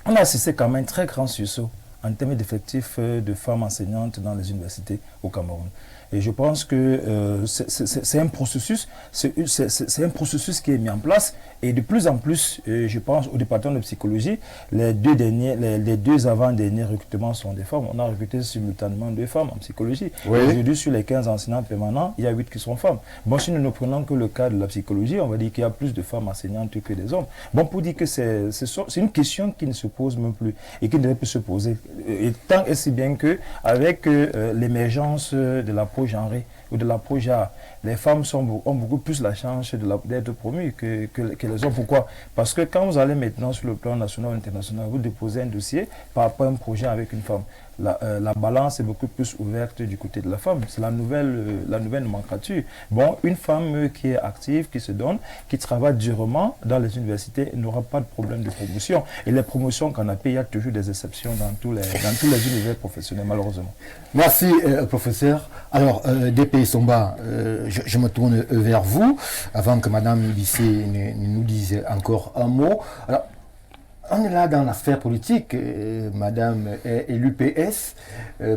on a assisté quand même un très grand sursaut en termes d'effectifs de femmes enseignantes dans les universités au Cameroun. Et je pense que c'est un processus, c'est un processus qui est mis en place. Et de plus en plus, je pense au département de psychologie, les deux avant-derniers recrutements sont des femmes. On a recruté simultanément 2 femmes en psychologie. Oui. Aujourd'hui, sur les 15 enseignants permanents, il y a 8 qui sont femmes. Bon, si nous ne prenons que le cas de la psychologie, on va dire qu'il y a plus de femmes enseignantes que des hommes. Bon, pour dire que c'est une question qui ne se pose même plus et qui devrait plus se poser. tant et si bien que avec l'émergence de l'approche genrée ou de l'approche genre, les femmes ont beaucoup plus la chance d'être promues que les hommes. Pourquoi? Parce que quand vous allez maintenant sur le plan national ou international, vous déposez un dossier par rapport à un projet avec une femme. La balance est beaucoup plus ouverte du côté de la femme. C'est la nouvelle nomenclature. Bon, une femme qui est active, qui se donne, qui travaille durement dans les universités, n'aura pas de problème de promotion. Et les promotions qu'on a payées, il y a toujours des exceptions dans tous les univers professionnels, malheureusement. Merci, professeur. Alors, DP Somba, je me tourne vers vous, avant que Madame Bissé ne nous dise encore un mot. Alors, on est là dans la sphère politique, Madame est élue PS,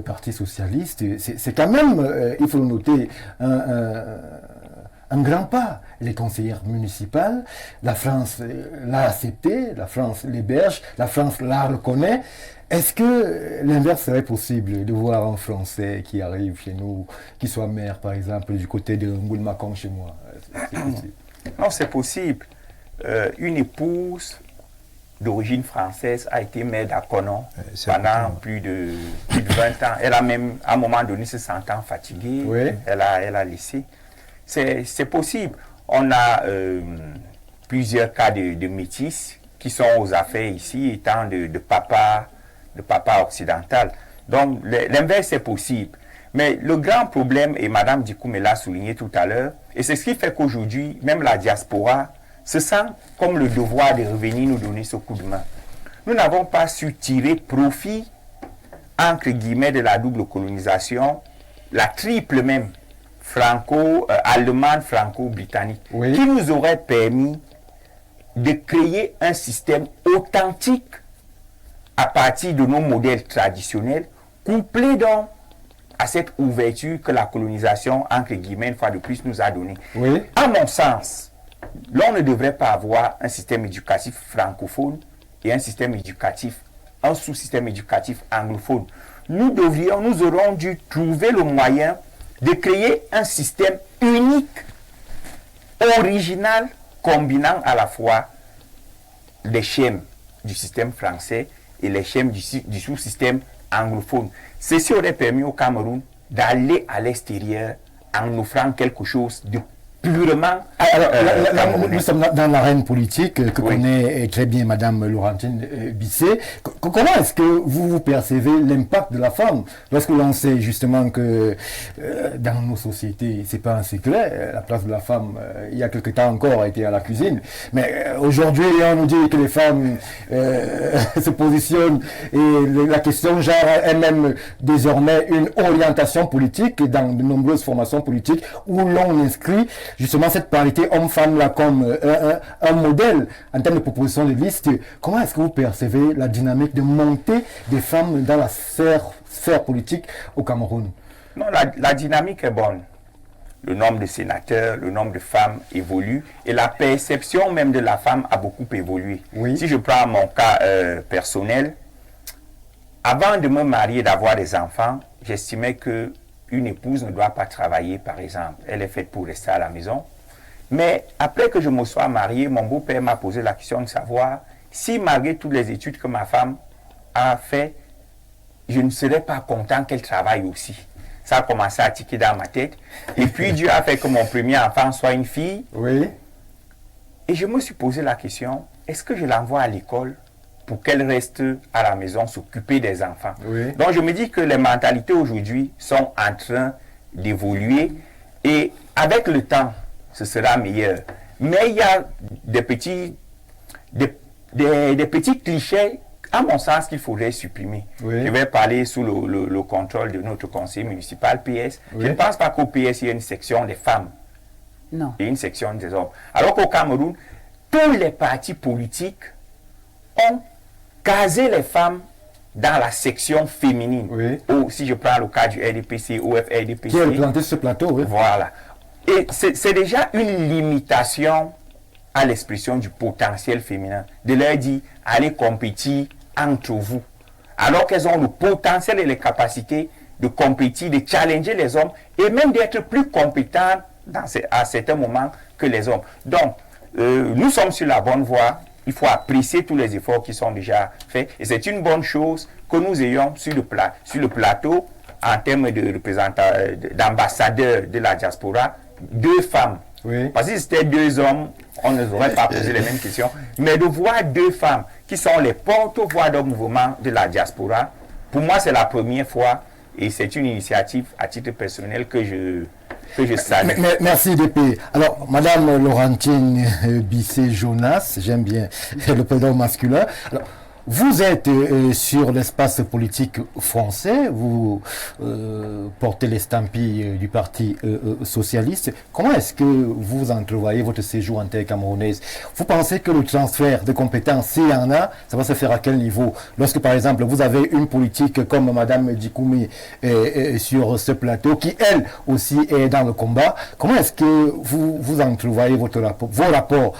Parti Socialiste, c'est quand même, il faut le noter, un grand pas. Les conseillères municipales, la France l'a accepté, la France l'héberge, la France la reconnaît. Est-ce que l'inverse serait possible de voir un Français qui arrive chez nous, qui soit maire par exemple du côté de Ngoulmakong chez moi? C'est possible. Non, c'est possible. Une épouse d'origine française a été maire d'Akonon pendant plus de 20 ans. Elle a même, à un moment donné, se sentant fatiguée. Oui. Elle a laissé. C'est possible. On a plusieurs cas de métis qui sont aux affaires ici, étant de papa occidental. Donc, l'inverse est possible. Mais le grand problème, et Mme Dikoum l'a souligné tout à l'heure, et c'est ce qui fait qu'aujourd'hui, même la diaspora se sent comme le devoir de revenir nous donner ce coup de main. Nous n'avons pas su tirer profit, entre guillemets, de la double colonisation, la triple même, franco-allemande, franco-britannique, oui, qui nous aurait permis de créer un système authentique à partir de nos modèles traditionnels, couplé donc à cette ouverture que la colonisation, entre guillemets, une fois de plus, nous a donnée. Oui. À mon sens, l'on ne devrait pas avoir un système éducatif francophone et un sous-système éducatif anglophone. Nous aurons dû trouver le moyen de créer un système unique, original, combinant à la fois les schèmes du système français et les schèmes du sous-système anglophone. Ceci aurait permis au Cameroun d'aller à l'extérieur en offrant quelque chose de purement... Alors, nous sommes dans l'arène politique que connaît très bien Mme Laurentine Bissé. Comment est-ce que vous percevez l'impact de la femme lorsque l'on sait justement que dans nos sociétés, c'est pas un secret, la place de la femme, il y a quelque temps encore, a été à la cuisine. Mais aujourd'hui, on nous dit que les femmes se positionnent et la question genre est même désormais une orientation politique dans de nombreuses formations politiques où l'on inscrit justement cette parité homme-femme là comme un modèle en termes de proposition de liste. Comment est-ce que vous percevez la dynamique de montée des femmes dans la sphère politique au Cameroun? Non, la dynamique est bonne. Le nombre de sénateurs, le nombre de femmes évolue et la perception même de la femme a beaucoup évolué. Oui. Si je prends mon cas personnel, avant de me marier, d'avoir des enfants, j'estimais que une épouse ne doit pas travailler, par exemple. Elle est faite pour rester à la maison. Mais après que je me sois marié, mon beau-père m'a posé la question de savoir si, malgré toutes les études que ma femme a fait, je ne serais pas content qu'elle travaille aussi. Ça a commencé à tiquer dans ma tête. Et puis, Dieu a fait que mon premier enfant soit une fille. Oui. Et je me suis posé la question, est-ce que je l'envoie à l'école pour qu'elle reste à la maison, s'occuper des enfants? Oui. Donc, je me dis que les mentalités aujourd'hui sont en train d'évoluer et avec le temps, ce sera meilleur. Mais il y a des petits clichés, à mon sens, qu'il faudrait supprimer. Oui. Je vais parler sous le contrôle de notre conseiller municipal PS. Oui. Je ne pense pas qu'au PS, il y a une section des femmes. Non. Et une section des hommes. Alors qu'au Cameroun, tous les partis politiques ont caser les femmes dans la section féminine. Oui. Ou si je prends le cas du RDPC, OFRDPC. Qui a planté ce plateau, oui. Voilà. Et c'est déjà une limitation à l'expression du potentiel féminin. De leur dire, allez compétir entre vous. Alors qu'elles ont le potentiel et les capacités de compétir, de challenger les hommes et même d'être plus compétentes à certains moments que les hommes. Donc, nous sommes sur la bonne voie. il faut apprécier tous les efforts qui sont déjà faits. Et c'est une bonne chose que nous ayons sur le plateau, en termes de d'ambassadeurs de la diaspora, 2 femmes. Oui. Parce que si c'était 2 hommes, on ne aurait pas posé les mêmes questions. Mais de voir 2 femmes qui sont les porte-voix du mouvement de la diaspora, pour moi, c'est la première fois. Et c'est une initiative à titre personnel que je salue. Merci DP. Alors, Madame Laurentine Bissé-Jonas, j'aime bien le prénom masculin. Alors, vous êtes sur l'espace politique français, vous portez l'estampille du Parti socialiste. Comment est-ce que vous entrevoyez votre séjour en terre camerounaise? Vous pensez que le transfert de compétences, s'il y en a, ça va se faire à quel niveau? Lorsque, par exemple, vous avez une politique comme Madame Djikoumi sur ce plateau, qui, elle aussi, est dans le combat, comment est-ce que vous entrevoyez vos rapports,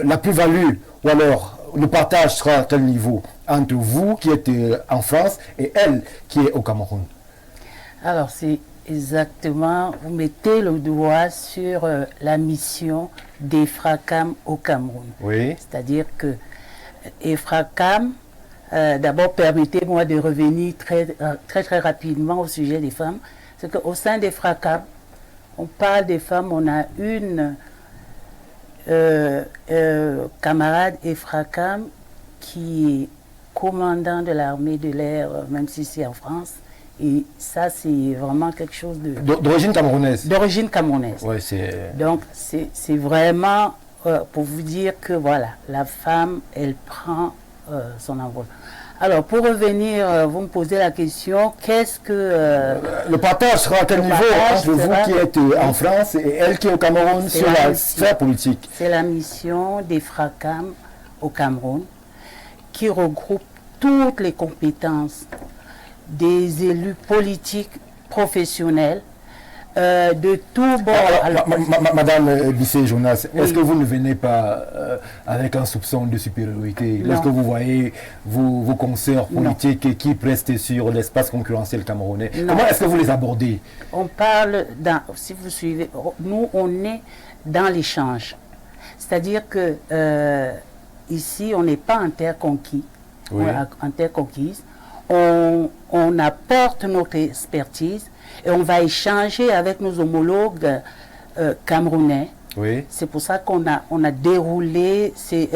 la plus-value, ou alors le partage sera à quel niveau entre vous qui êtes en France et elle qui est au Cameroun? Alors c'est exactement, vous mettez le doigt sur la mission d'EFRACAM au Cameroun. Oui. C'est-à-dire que EFRACAM, d'abord permettez-moi de revenir très rapidement au sujet des femmes. C'est qu'au sein d'EFRACAM, on parle des femmes, on a une camarade EFRACAM qui est commandant de l'armée de l'air, même si c'est en France. Et ça, c'est vraiment quelque chose de... D'origine camerounaise. D'origine camerounaise. Ouais, c'est... Donc, c'est vraiment pour vous dire que, voilà, la femme, elle prend son envol. Alors, pour revenir, vous me posez la question, qu'est-ce que... le partage sera à quel niveau entre vous qui êtes en France et elle qui est au Cameroun sur la sphère politique? C'est la mission d'EFRACAM au Cameroun qui regroupe toutes les compétences des élus politiques professionnels de tout bord. Madame Bissé-Jonas, oui. Est-ce que vous ne venez pas avec un soupçon de supériorité lorsque vous voyez vos consoeurs politiques qui prestent sur l'espace concurrentiel camerounais? Non. Comment est-ce que vous les abordez? On parle, si vous suivez, nous on est dans l'échange. C'est-à-dire que ici on n'est pas en terre conquise. Oui. En terre conquise. On apporte notre expertise et on va échanger avec nos homologues camerounais. Oui. C'est pour ça qu'on a déroulé, c'est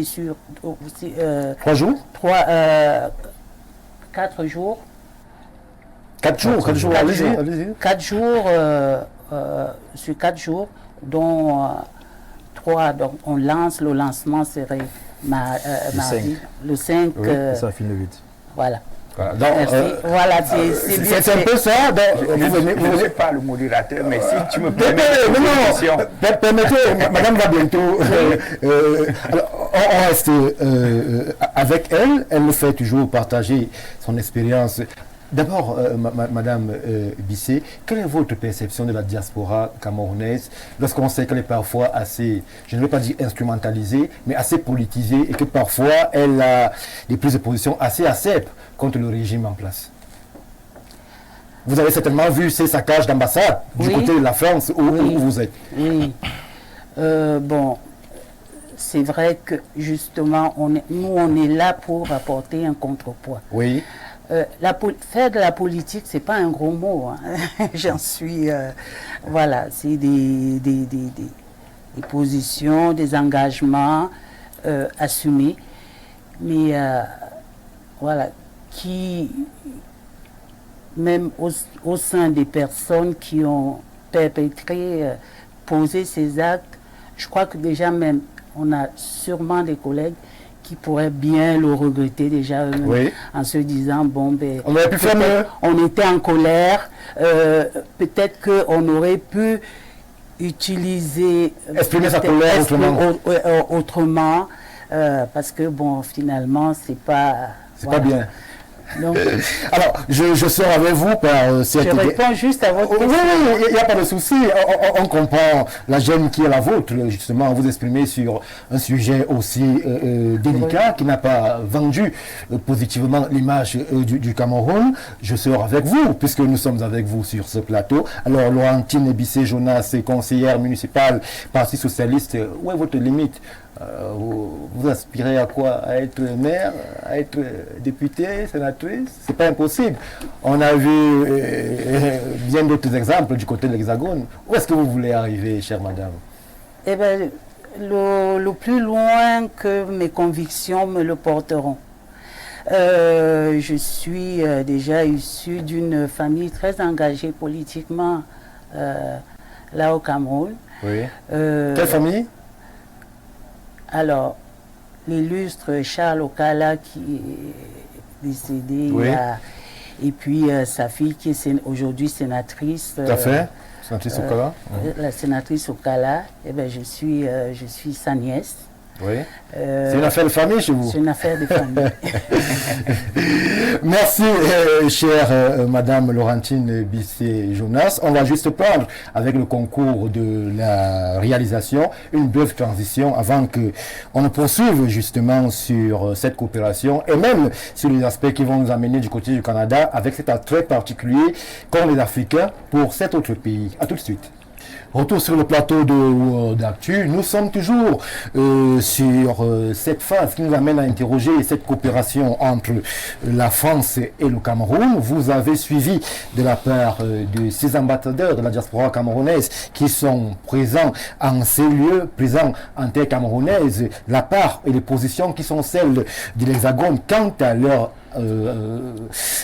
sur 3 jours 4 jours. 4 jours, 4 jours, allez-y. 4 jours, sur 4 jours, dont 3, donc on lance, le lancement serait mardi, le 5. Oui, ça finit le 8. Voilà. Donc, voilà, c'est un peu ça. Je ne suis pas le modérateur, mais si tu me permets. Permettez, madame va bientôt. Alors, on reste avec elle. Elle nous fait toujours partager son expérience. D'abord, Madame Bissé, quelle est votre perception de la diaspora camerounaise lorsqu'on sait qu'elle est parfois assez, je ne veux pas dire instrumentalisée, mais assez politisée et que parfois elle a des prises de position assez acerbes contre le régime en place? Vous avez certainement vu ces saccages d'ambassade du côté de la France où vous êtes. Oui. Bon, c'est vrai que justement, nous on est là pour apporter un contrepoids. Oui. Faire de la politique, c'est pas un gros mot. Hein. J'en suis... voilà, c'est des positions, des engagements assumés. Mais voilà, qui, même au sein des personnes qui ont perpétré, posé ces actes, je crois que déjà même, on a sûrement des collègues qui pourraient bien le regretter déjà en se disant, bon, ben, on aurait pu faire mieux. On était en colère, peut-être qu'on aurait pu utiliser... Exprimer sa colère autrement, parce que, bon, finalement, c'est pas... C'est pas bien. Donc, alors, je sors avec vous par cette... Je réponds juste à votre question. Oui, il n'y a pas de souci. On comprend la gêne qui est la vôtre, justement, vous exprimer sur un sujet aussi délicat qui n'a pas vendu positivement l'image du Cameroun. Je sors avec vous, puisque nous sommes avec vous sur ce plateau. Alors, Laurentine Bissé-Jonas, conseillère municipale, Parti socialiste, où est votre limite vous aspirez à quoi? À être maire, à être député, sénatrice? C'est pas impossible. On a vu bien d'autres exemples du côté de l'Hexagone. Où est-ce que vous voulez arriver, chère madame? Eh bien, le plus loin que mes convictions me le porteront. Je suis déjà issue d'une famille très engagée politiquement là au Cameroun. Oui. Quelle famille? Alors, l'illustre Charles Okala qui est décédé, oui. Et puis sa fille qui est aujourd'hui sénatrice. Tout à fait. Sénatrice Okala. La sénatrice Okala, eh ben, je suis sa nièce. Oui. C'est une affaire de famille chez vous? C'est une affaire de famille. Merci, chère Madame Laurentine Bissé-Jonas. On va juste prendre, avec le concours de la réalisation, une brève transition avant qu'on ne poursuive justement sur cette coopération et même sur les aspects qui vont nous amener du côté du Canada avec cet attrait particulier qu'ont les Africains pour cet autre pays. A tout de suite. Retour sur le plateau d'Actu. Nous sommes toujours sur cette phase qui nous amène à interroger cette coopération entre la France et le Cameroun. Vous avez suivi de la part de ces ambassadeurs de la diaspora camerounaise qui sont présents en ces lieux, présents en terre camerounaise, la part et les positions qui sont celles de l'Hexagone quant à leur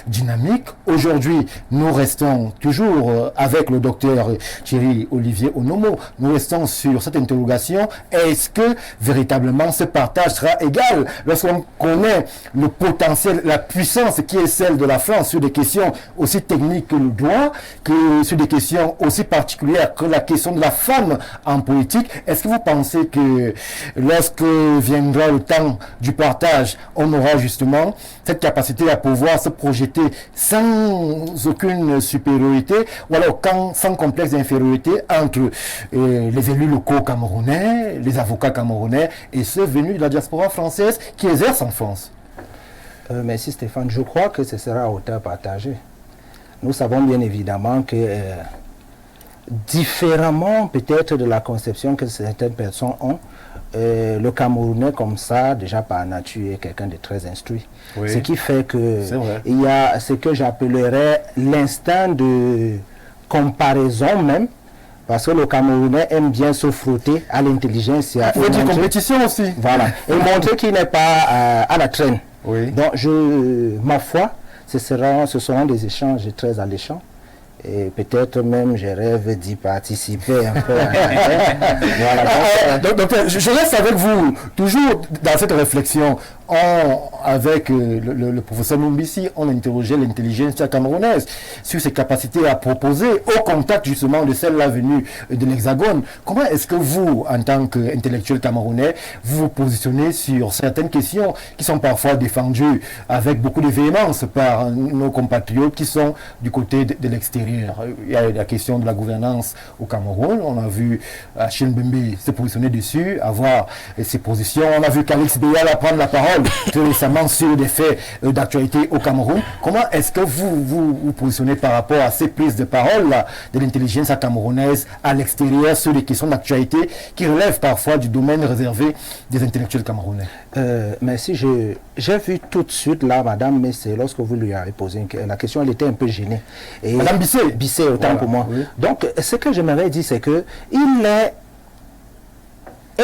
dynamique. Aujourd'hui, nous restons toujours avec le docteur Thierry Olivier Onomo. Nous restons sur cette interrogation. Est-ce que véritablement ce partage sera égal lorsqu'on connaît le potentiel, la puissance qui est celle de la France sur des questions aussi techniques que le droit, que sur des questions aussi particulières que la question de la femme en politique? Est-ce que vous pensez que lorsque viendra le temps du partage, on aura justement cette capacité à pouvoir se projeter sans aucune supériorité ou alors sans complexe d'infériorité entre les élus locaux camerounais, les avocats camerounais et ceux venus de la diaspora française qui exercent en France? Merci Stéphane. Je crois que ce sera à hauteur partagée. Nous savons bien évidemment que différemment peut-être de la conception que certaines personnes ont, le Camerounais comme ça, déjà par nature, est quelqu'un de très instruit. Oui. Ce qui fait que il y a ce que j'appellerais l'instinct de comparaison même, parce que le Camerounais aime bien se frotter à l'intelligence. Il faut dire compétition aussi. Voilà. Et montrer qu'il n'est pas à la traîne. Oui. Donc, ma foi, ce seront des échanges très alléchants. Et peut-être même je rêve d'y participer un peu. Voilà. Donc, je reste avec vous, toujours dans cette réflexion. Avec le professeur Mumbisi, on interrogeait l'intelligence camerounaise sur ses capacités à proposer au contact justement de celle-là venue de l'Hexagone. Comment est-ce que vous, en tant qu'intellectuel camerounais, vous vous positionnez sur certaines questions qui sont parfois défendues avec beaucoup de véhémence par nos compatriotes qui sont du côté de l'extérieur? Il y a la question de la gouvernance au Cameroun. On a vu Achille Mbembe se positionner dessus, avoir ses positions. On a vu qu'Alex Béala prendre la parole très récemment sur des faits d'actualité au Cameroun. Comment est-ce que vous positionnez par rapport à ces prises de parole là, de l'intelligence camerounaise à l'extérieur sur les questions d'actualité qui relèvent parfois du domaine réservé des intellectuels camerounais? Merci. J'ai vu tout de suite là, Madame Messé, lorsque vous lui avez posé la question, elle était un peu gênée. Et Madame Bissé, autant voilà, pour moi. Oui. Donc, ce que je m'avais dit, c'est que il est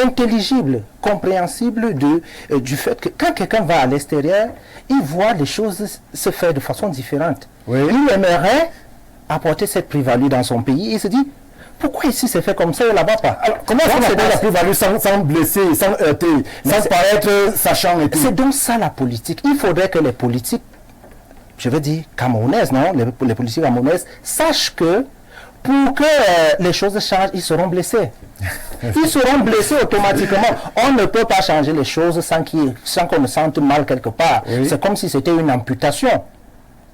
intelligible, compréhensible du fait que quand quelqu'un va à l'extérieur, il voit les choses se faire de façon différente. Oui. Il aimerait apporter cette plus-value dans son pays. Il se dit, pourquoi ici c'est fait comme ça et là-bas pas? Alors, comment est-ce qu'on appelle la plus-value sans blesser, sans heurter, sans paraître sachant et tout? C'est donc ça la politique. Il faudrait que les politiques, je veux dire camerounaises, non, les politiques camerounaises sachent que pour que les choses changent, ils seront blessés. Ils seront blessés automatiquement. On ne peut pas changer les choses sans qu'on ne sente mal quelque part. Oui. C'est comme si c'était une amputation.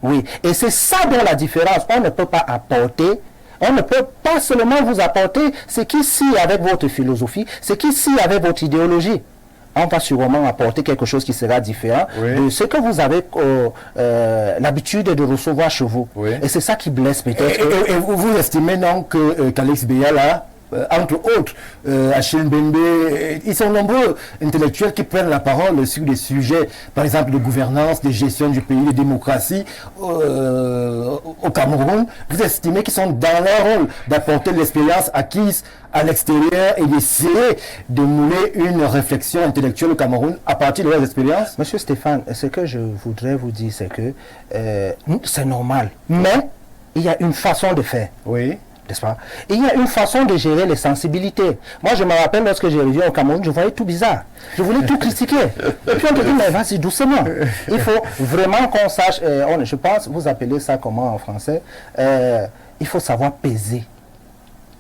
Oui. Et c'est ça dont la différence. On ne peut pas apporter, on ne peut pas seulement vous apporter ce qui scie avec votre philosophie, ce qui scie avec votre idéologie. On va sûrement apporter quelque chose qui sera différent de ce que vous avez l'habitude de recevoir chez vous. Oui. Et c'est ça qui blesse peut-être. Et vous estimez non qu'Alex Béala entre autres, Achille Mbembe, ils sont nombreux intellectuels qui prennent la parole sur des sujets, par exemple, de gouvernance, de gestion du pays, de démocratie au Cameroun. Vous estimez qu'ils sont dans leur rôle d'apporter l'expérience acquise à l'extérieur et d'essayer de mouler une réflexion intellectuelle au Cameroun à partir de leurs expériences? Monsieur Stéphane, ce que je voudrais vous dire, c'est que c'est normal, mais il y a une façon de faire. Oui. N'est-ce pas? Et il y a une façon de gérer les sensibilités. Moi, je me rappelle lorsque j'ai revu au Cameroun, je voyais tout bizarre. Je voulais tout critiquer. Et puis on te dit, mais vas-y doucement. Il faut vraiment qu'on sache, je pense, vous appelez ça comment en français, il faut savoir peser.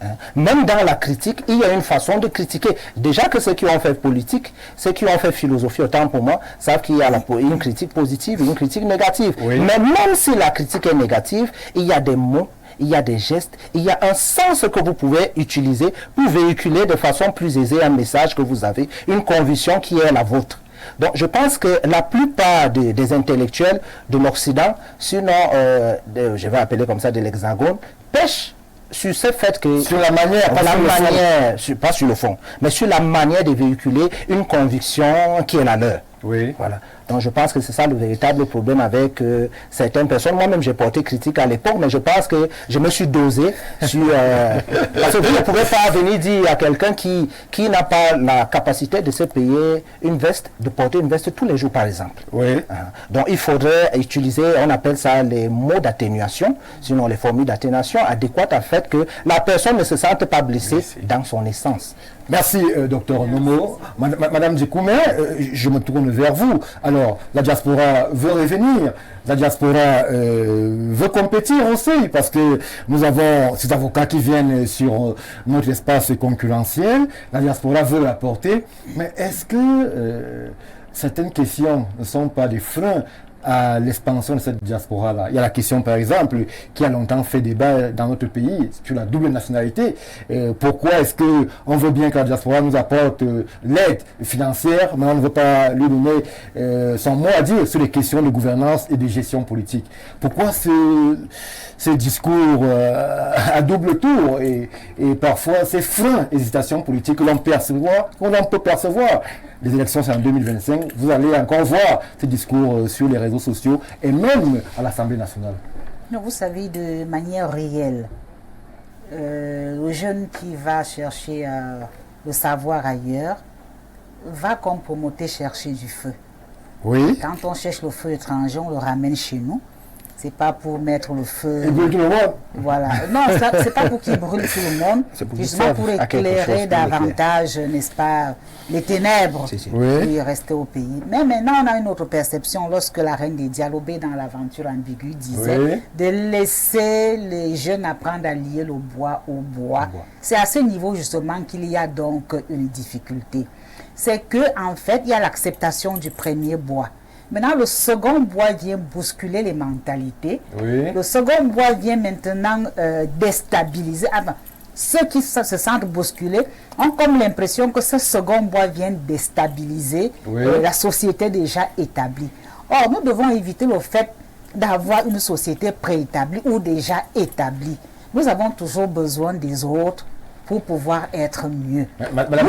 Hein? Même dans la critique, il y a une façon de critiquer. Déjà que ceux qui ont fait politique, ceux qui ont fait philosophie, autant pour moi, savent qu'il y a une critique positive et une critique négative. Oui. Mais même si la critique est négative, il y a des mots, il y a des gestes, il y a un sens que vous pouvez utiliser pour véhiculer de façon plus aisée un message que vous avez, une conviction qui est la vôtre. Donc je pense que la plupart des intellectuels de l'Occident, sinon, je vais appeler comme ça de l'Hexagone, pêchent sur ce fait que... Sur la manière, pas sur le fond, mais sur la manière de véhiculer une conviction qui est la leur. Oui. Voilà. Donc je pense que c'est ça le véritable problème avec certaines personnes. Moi-même j'ai porté critique à l'époque, mais je pense que je me suis dosé sur... parce que vous ne pouvez pas venir dire à quelqu'un qui n'a pas la capacité de se payer une veste, de porter une veste tous les jours par exemple. Oui. Donc il faudrait utiliser, on appelle ça les mots d'atténuation, sinon les formules d'atténuation adéquates à fait que la personne ne se sente pas blessée dans son essence. Merci, docteur Nomo. Madame Djekoumé, je me tourne vers vous. Alors, la diaspora veut revenir. La diaspora veut compétir aussi parce que nous avons ces avocats qui viennent sur notre espace concurrentiel. La diaspora veut l'apporter. Mais est-ce que certaines questions ne sont pas des freins à l'expansion de cette diaspora-là? Il y a la question, par exemple, qui a longtemps fait débat dans notre pays, sur la double nationalité. Pourquoi est-ce qu'on veut bien que la diaspora nous apporte l'aide financière, mais on ne veut pas lui donner son mot à dire sur les questions de gouvernance et de gestion politique? Pourquoi ce discours à double tour et parfois ces freins, hésitations politiques que l'on peut percevoir? Les élections, c'est en 2025. Vous allez encore voir ces discours sur les réseaux sociaux et même à l'Assemblée nationale. Non, vous savez, de manière réelle, le jeune qui va chercher le savoir ailleurs va comme promoter chercher du feu. Oui. Quand on cherche le feu étranger, on le ramène chez nous. C'est pas pour mettre le feu. Et brûle tout le monde. Voilà. Non, c'est pas pour qu'il brûle tout le monde. Justement pour éclairer davantage, n'est-ce pas, les ténèbres qui restaient au pays. Mais maintenant, on a une autre perception. Lorsque la reine des Dialobé dans l'aventure ambiguë disait de laisser les jeunes apprendre à lier le bois au bois. C'est à ce niveau justement qu'il y a donc une difficulté. C'est que en fait, il y a l'acceptation du premier bois. Maintenant, le second bois vient bousculer les mentalités. Oui. Le second bois vient maintenant déstabiliser. Ceux qui se sentent bousculés ont comme l'impression que ce second bois vient déstabiliser la société déjà établie. Or, nous devons éviter le fait d'avoir une société préétablie ou déjà établie. Nous avons toujours besoin des autres pour pouvoir être mieux. Madame,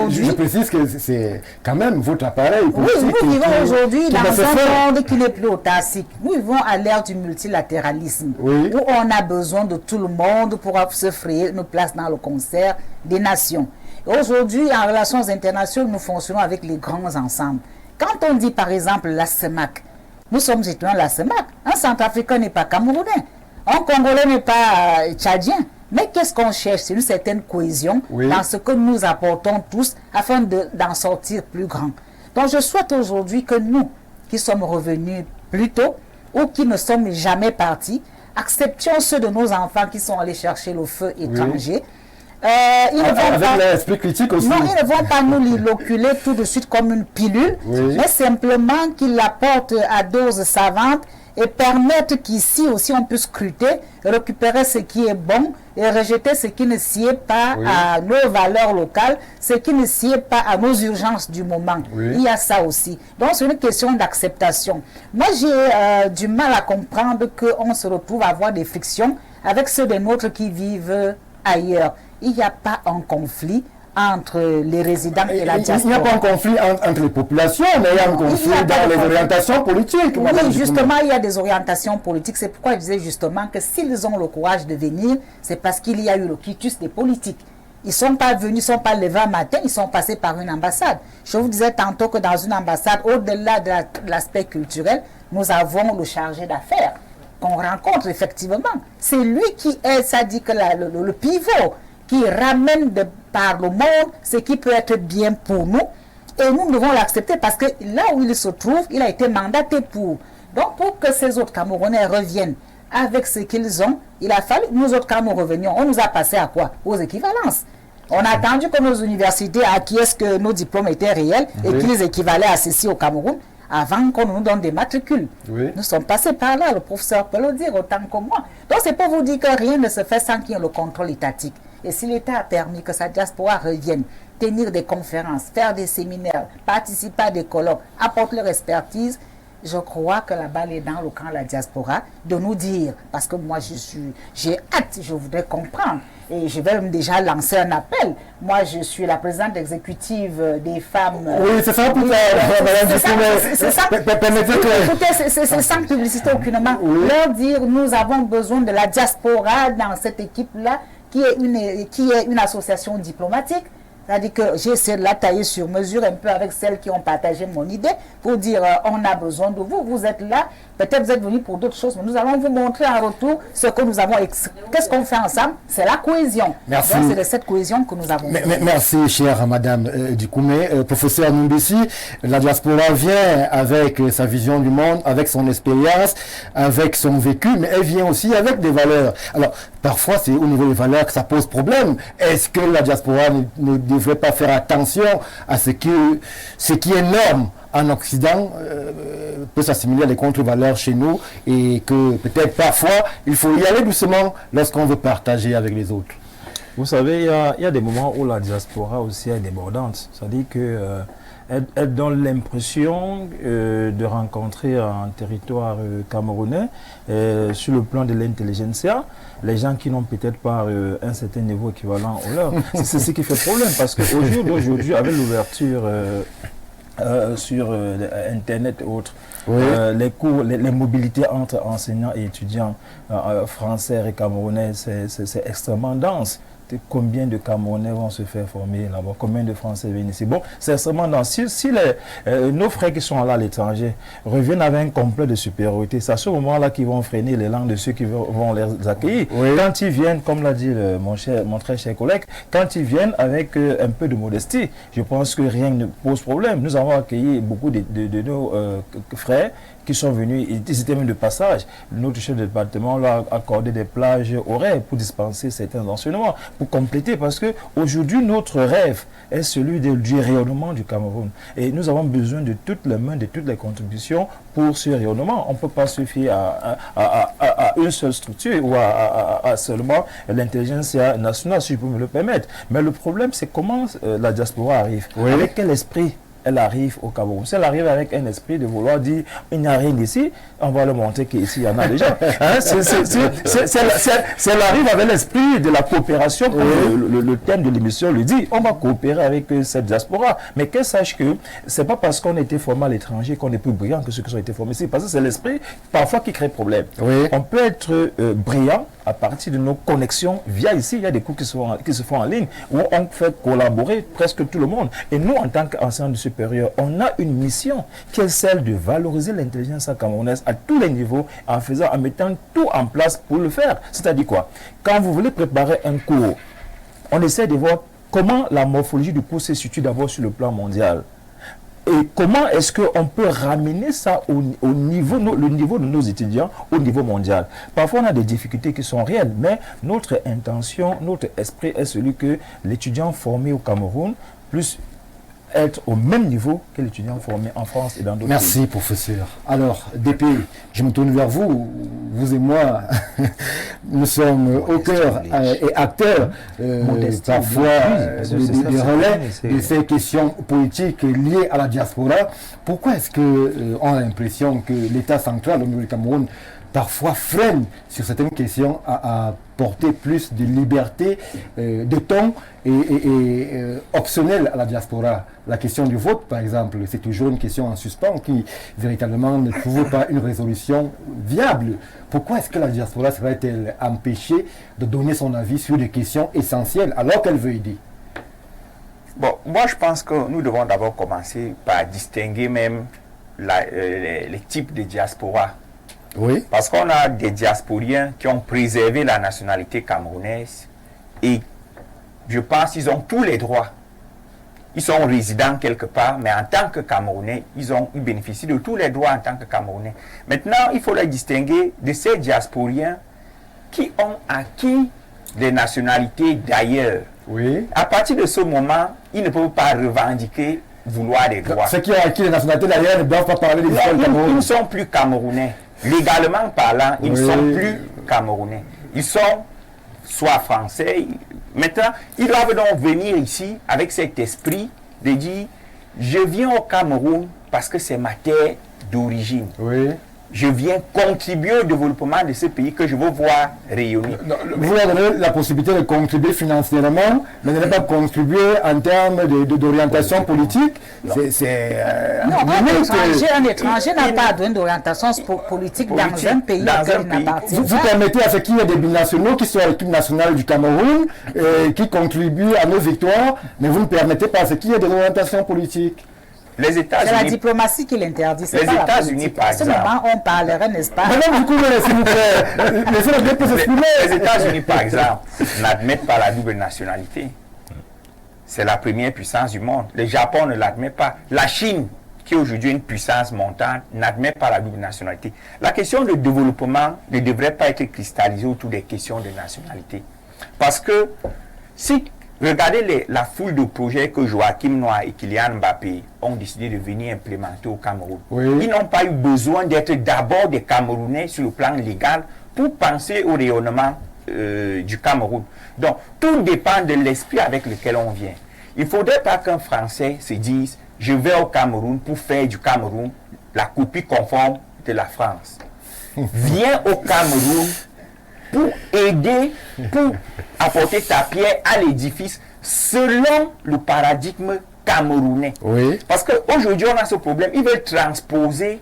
je précise que c'est quand même votre appareil. Oui, nous vivons aujourd'hui dans un monde qui n'est plus autarcique. Nous vivons à l'ère du multilatéralisme, où on a besoin de tout le monde pour se frayer une place dans le concert des nations. Aujourd'hui, en relations internationales, nous fonctionnons avec les grands ensembles. Quand on dit par exemple la CEMAC, nous sommes étudiants la CEMAC. Un Centrafricain n'est pas Camerounais, un Congolais n'est pas Tchadien. Mais qu'est-ce qu'on cherche? C'est une certaine cohésion dans ce que nous apportons tous afin d'en sortir plus grand. Donc je souhaite aujourd'hui que nous, qui sommes revenus plus tôt ou qui ne sommes jamais partis, acceptions ceux de nos enfants qui sont allés chercher le feu étranger. Avec l'esprit critique aussi. Non, ils ne vont pas nous l'inoculer tout de suite comme une pilule, mais simplement qu'ils l'apportent à dose savante et permettre qu'ici aussi on puisse scruter, récupérer ce qui est bon et rejeter ce qui ne sied pas à nos valeurs locales, ce qui ne sied pas à nos urgences du moment. Il y a ça aussi. Donc c'est une question d'acceptation. Moi j'ai du mal à comprendre qu'on se retrouve à avoir des frictions avec ceux des nôtres qui vivent ailleurs. il n'y a pas un conflit entre les résidents et la diaspora. Il n'y a pas un conflit entre les populations, mais il y a un conflit dans les orientations politiques. Oui, justement, il y a des orientations politiques. C'est pourquoi je disais justement que s'ils ont le courage de venir, c'est parce qu'il y a eu le quitus des politiques. Ils ne sont pas venus, ils ne sont pas levés un matin, ils sont passés par une ambassade. Je vous disais tantôt que dans une ambassade, au-delà de l'aspect culturel, nous avons le chargé d'affaires qu'on rencontre effectivement. C'est lui qui est, ça dit que le pivot, qui ramène par le monde ce qui peut être bien pour nous. Et nous devons l'accepter parce que là où il se trouve, il a été mandaté pour. Donc pour que ces autres Camerounais reviennent avec ce qu'ils ont, il a fallu, nous autres quand nous revenions, on nous a passé à quoi? Aux équivalences. On a attendu que nos universités acquiescent que nos diplômes étaient réels et qu'ils équivalaient à ceci au Cameroun avant qu'on nous donne des matricules. Nous sommes passés par là, le professeur peut le dire autant que moi. Donc c'est pour vous dire que rien ne se fait sans qu'il y ait le contrôle étatique. Et si l'État a permis que sa diaspora revienne, tenir des conférences, faire des séminaires, participer à des colloques, apporter leur expertise, je crois que la balle est dans le camp de la diaspora de nous dire, parce que moi j'ai hâte, je voudrais comprendre, et je vais même déjà lancer un appel. Moi je suis la présidente exécutive des femmes. Oui, c'est ça, c'est ça. Écoutez, c'est sans publicité aucunement. Leur dire, nous avons besoin de la diaspora dans cette équipe-là, qui est une association diplomatique. C'est-à-dire que j'ai essayé de la tailler sur mesure un peu avec celles qui ont partagé mon idée pour dire on a besoin de vous, vous êtes là, peut-être vous êtes venus pour d'autres choses, mais nous allons vous montrer en retour ce que nous avons. Qu'est-ce qu'on fait ensemble? C'est la cohésion. Merci. Donc c'est de cette cohésion que nous avons. Merci, chère Madame Dikoumé. Professeur Numbisi, la diaspora vient avec sa vision du monde, avec son expérience, avec son vécu, mais elle vient aussi avec des valeurs. Alors, parfois, c'est au niveau des valeurs que ça pose problème. Est-ce que la diaspora ne devrait pas faire attention à ce qui est norme en Occident peut s'assimiler à des contre-valeurs chez nous et que peut-être parfois il faut y aller doucement lorsqu'on veut partager avec les autres. Vous savez, il y a des moments où la diaspora aussi est débordante. C'est-à-dire qu'elle donne l'impression de rencontrer un territoire camerounais sur le plan de l'intelligentsia, les gens qui n'ont peut-être pas un certain niveau équivalent au leur. C'est ce qui fait problème parce qu'aujourd'hui, avec l'ouverture sur Internet et autres, les cours, les mobilités entre enseignants et étudiants français et camerounais, c'est extrêmement dense. Combien de Camerounais vont se faire former là-bas? Combien de Français viennent ici? Bon, c'est extrêmement dense. Si nos frères qui sont là à l'étranger reviennent avec un complet de supériorité, c'est à ce moment-là qu'ils vont freiner les langues de ceux qui vont les accueillir. Quand ils viennent, comme l'a dit mon très cher collègue, quand ils viennent avec un peu de modestie, je pense que rien ne pose problème. Nous avons accueilli beaucoup de nos frères qui sont venus, ils étaient même de passage. Notre chef de département leur a accordé des plages horaires pour dispenser certains enseignements, pour compléter, parce qu'aujourd'hui, notre rêve est celui du rayonnement du Cameroun. Et nous avons besoin de toutes les mains, de toutes les contributions pour ce rayonnement. On ne peut pas se fier à une seule structure ou à seulement l'intelligence nationale, si je peux me le permettre. Mais le problème, c'est comment la diaspora arrive. Avec quel esprit elle arrive au Cameroun. Si elle arrive avec un esprit de vouloir dire il n'y a rien ici, on va leur montrer qu'ici il y en a déjà. Si elle arrive avec l'esprit de la coopération, comme le thème de l'émission le dit, on va coopérer avec cette diaspora. Mais qu'elle sache que ce n'est pas parce qu'on a été formé à l'étranger qu'on est plus brillant que ceux qui ont été formés ici. Parce que c'est l'esprit parfois qui crée problème. On peut être brillant à partir de nos connexions via ici. Il y a des cours qui se font en ligne où on fait collaborer presque tout le monde. Et nous, en tant qu'enseignants supérieurs, on a une mission qui est celle de valoriser l'intelligence camerounaise à tous les niveaux en mettant tout en place pour le faire. C'est-à-dire quoi? Quand vous voulez préparer un cours, on essaie de voir comment la morphologie du cours se situe d'abord sur le plan mondial. Et comment est-ce qu'on peut ramener ça au niveau, le niveau de nos étudiants au niveau mondial? Parfois, on a des difficultés qui sont réelles, mais notre intention, notre esprit est celui que l'étudiant formé au Cameroun puisse être au même niveau que l'étudiant formé en France et dans d'autres pays. Merci, professeur. Alors, DP, je me tourne vers vous. Vous et moi, nous sommes au cœur et acteurs parfois des relais de ces questions politiques liées à la diaspora. Pourquoi est-ce qu'on a l'impression que l'État central au niveau du Cameroun parfois freine sur certaines questions à porter plus de liberté de ton et optionnel à la diaspora. La question du vote, par exemple, c'est toujours une question en suspens qui, véritablement, ne trouve pas une résolution viable. Pourquoi est-ce que la diaspora serait-elle empêchée de donner son avis sur des questions essentielles alors qu'elle veut aider? Bon, moi je pense que nous devons d'abord commencer par distinguer même les types de diaspora. Oui. Parce qu'on a des diasporiens qui ont préservé la nationalité camerounaise et je pense qu'ils ont tous les droits. Ils sont résidents quelque part, mais en tant que Camerounais, ils bénéficient de tous les droits en tant que Camerounais. Maintenant, il faut les distinguer de ces diasporiens qui ont acquis des nationalités d'ailleurs. Oui. À partir de ce moment, ils ne peuvent pas revendiquer vouloir des droits. Ceux qui ont acquis les nationalités d'ailleurs ne doivent pas parler des histoires du Cameroun. Ils ne sont plus Camerounais. Légalement parlant, ils ne sont plus Camerounais. Ils sont soit français. Maintenant, ils doivent donc venir ici avec cet esprit de dire, je viens au Cameroun parce que c'est ma terre d'origine. Oui. Je viens contribuer au développement de ce pays que je veux voir rayonner. Vous leur donnez la possibilité de contribuer financièrement, mais de ne pas contribuer en termes d'orientation politique. Non, un étranger n'a pas besoin d'orientation politique dans un pays auquel il n'appartient pas. Vous permettez à ce qu'il y ait des binationaux qui sont à l'équipe nationale du Cameroun, qui contribuent à nos victoires, mais vous ne permettez pas à ce qu'il y ait des orientations politiques. C'est la diplomatie qui l'interdit. Les États-Unis, par exemple. À ce moment, on parlerait, n'est-ce pas? Madame, s'il vous plaît. Les États-Unis, par exemple, n'admettent pas la double nationalité. C'est la première puissance du monde. Le Japon ne l'admet pas. La Chine, qui est aujourd'hui une puissance montante, n'admet pas la double nationalité. La question de développement ne devrait pas être cristallisée autour des questions de nationalité. Parce que si regardez la foule de projets que Joachim Noah et Kylian Mbappé ont décidé de venir implémenter au Cameroun. Oui. Ils n'ont pas eu besoin d'être d'abord des Camerounais sur le plan légal pour penser au rayonnement du Cameroun. Donc, tout dépend de l'esprit avec lequel on vient. Il ne faudrait pas qu'un Français se dise « je vais au Cameroun pour faire du Cameroun la copie conforme de la France ». Viens au Cameroun pour aider, pour apporter ta pierre à l'édifice selon le paradigme camerounais. Oui. Parce qu'aujourd'hui, on a ce problème. Ils veulent transposer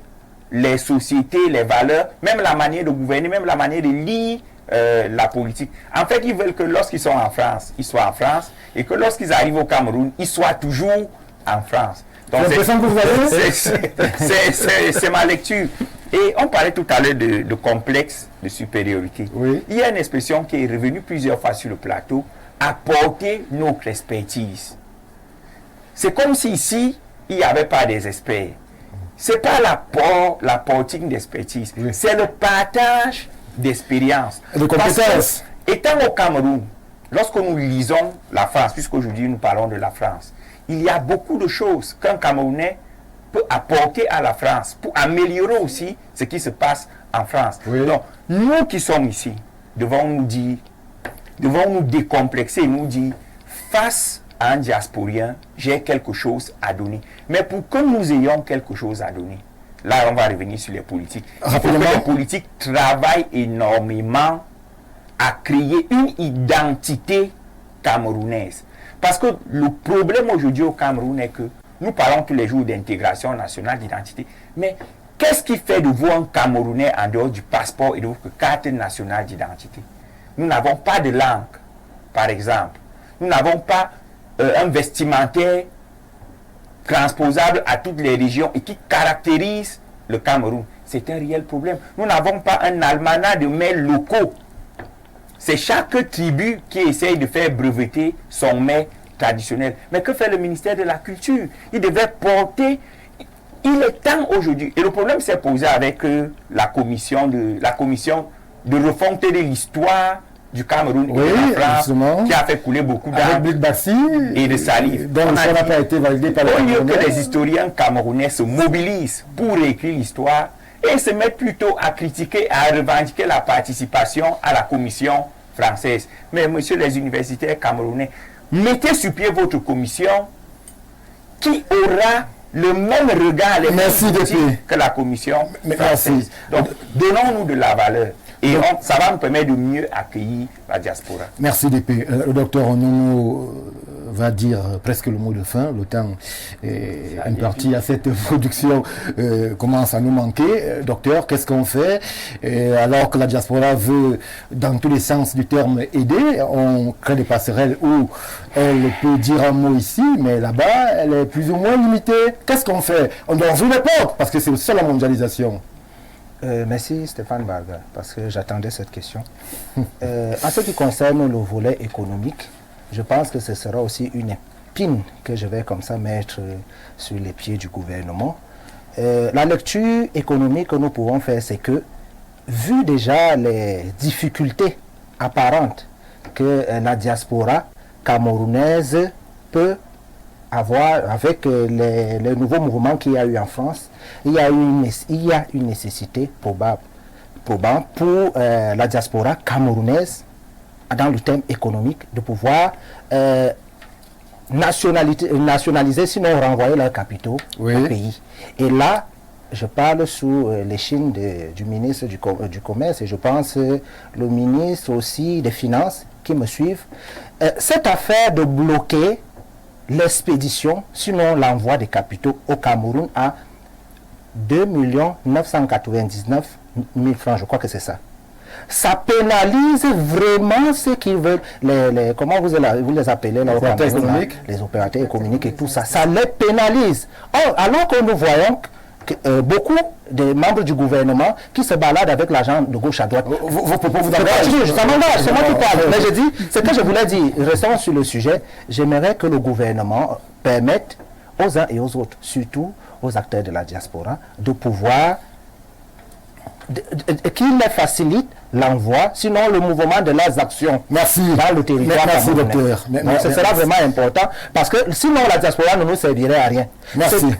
les sociétés, les valeurs, même la manière de gouverner, même la manière de lire la politique. En fait, ils veulent que lorsqu'ils sont en France, ils soient en France, et que lorsqu'ils arrivent au Cameroun, ils soient toujours en France. Donc, c'est ma lecture. Et on parlait tout à l'heure de complexe de supériorité. Oui. Il y a une expression qui est revenue plusieurs fois sur le plateau, apporter notre expertise. C'est comme si ici, il n'y avait pas des experts. Ce n'est pas la politique d'expertise, oui. C'est le partage d'expérience. De compétences. Étant au Cameroun, lorsque nous lisons la France, puisqu'aujourd'hui nous parlons de la France, il y a beaucoup de choses qu'un Camerounais peut apporter à la France pour améliorer aussi ce qui se passe en France. Oui. Donc, nous qui sommes ici, devons nous décomplexer, nous dire, face à un diasporien, j'ai quelque chose à donner. Mais pour que nous ayons quelque chose à donner, là on va revenir sur les politiques. Il faut que les politiques travaillent énormément à créer une identité camerounaise. Parce que le problème aujourd'hui au Cameroun est que nous parlons tous les jours d'intégration nationale, d'identité, mais qu'est-ce qui fait de vous un Camerounais en dehors du passeport et de votre carte nationale d'identité? Nous n'avons pas de langue, par exemple. Nous n'avons pas un vestimentaire transposable à toutes les régions et qui caractérise le Cameroun. C'est un réel problème. Nous n'avons pas un almanach de mets locaux. C'est chaque tribu qui essaye de faire breveter son mets traditionnel. Mais que fait le ministère de la Culture? Il devait porter... Il est temps aujourd'hui. Et le problème s'est posé avec la commission de refonte de l'histoire du Cameroun, oui, et de la France, justement, qui a fait couler beaucoup d'encre et de salive. Donc ça n'a pas été validé par au lieu que les historiens camerounais se mobilisent pour réécrire l'histoire et se mettent plutôt à critiquer, à revendiquer la participation à la commission française. Mais messieurs les universitaires camerounais, mettez sur pied votre commission qui aura le même regard les Merci que la commission française. Merci. Donc, donnons-nous de la valeur. Et ça va nous permettre de mieux accueillir la diaspora. Merci DP. Le docteur Onomo va dire presque le mot de fin. Le temps est imparti à cette production commence à nous manquer. Docteur, qu'est-ce qu'on fait alors que la diaspora veut, dans tous les sens du terme, aider? On crée des passerelles où elle peut dire un mot ici, mais là-bas, elle est plus ou moins limitée. Qu'est-ce qu'on fait? On doit ouvrir les portes, parce que c'est aussi la mondialisation. Merci Stéphane Barga, parce que j'attendais cette question. En ce qui concerne le volet économique, je pense que ce sera aussi une épine que je vais comme ça mettre sur les pieds du gouvernement. La lecture économique que nous pouvons faire, c'est que, vu déjà les difficultés apparentes que la diaspora camerounaise peut avoir avec les nouveaux mouvements qu'il y a eu en France, il y a une nécessité probable pour la diaspora camerounaise, dans le thème économique, de pouvoir nationaliser, sinon renvoyer leurs capitaux au pays. Et là, je parle sous l'échine du ministre du Commerce et je pense le ministre aussi des Finances qui me suivent. Cette affaire de bloquer l'expédition, sinon l'envoi des capitaux au Cameroun à 2 999 000 francs, je crois que c'est ça. Ça pénalise vraiment ceux qui veulent, comment vous les appelez là, les opérateurs économiques et tout ça. Ça les pénalise. Or, alors que nous voyons que, beaucoup de membres du gouvernement qui se baladent avec l'argent de gauche à droite. Vos propos vous engagent. Ça m'engage, c'est moi qui parle. Mais je dis, ce que je voulais dire, restons sur le sujet, j'aimerais que le gouvernement permette aux uns et aux autres, surtout aux acteurs de la diaspora, de pouvoir qu'il les facilite l'envoi, sinon le mouvement de leurs actions dans le territoire. Merci docteur. Ce sera vraiment important parce que sinon la diaspora ne nous servirait à rien.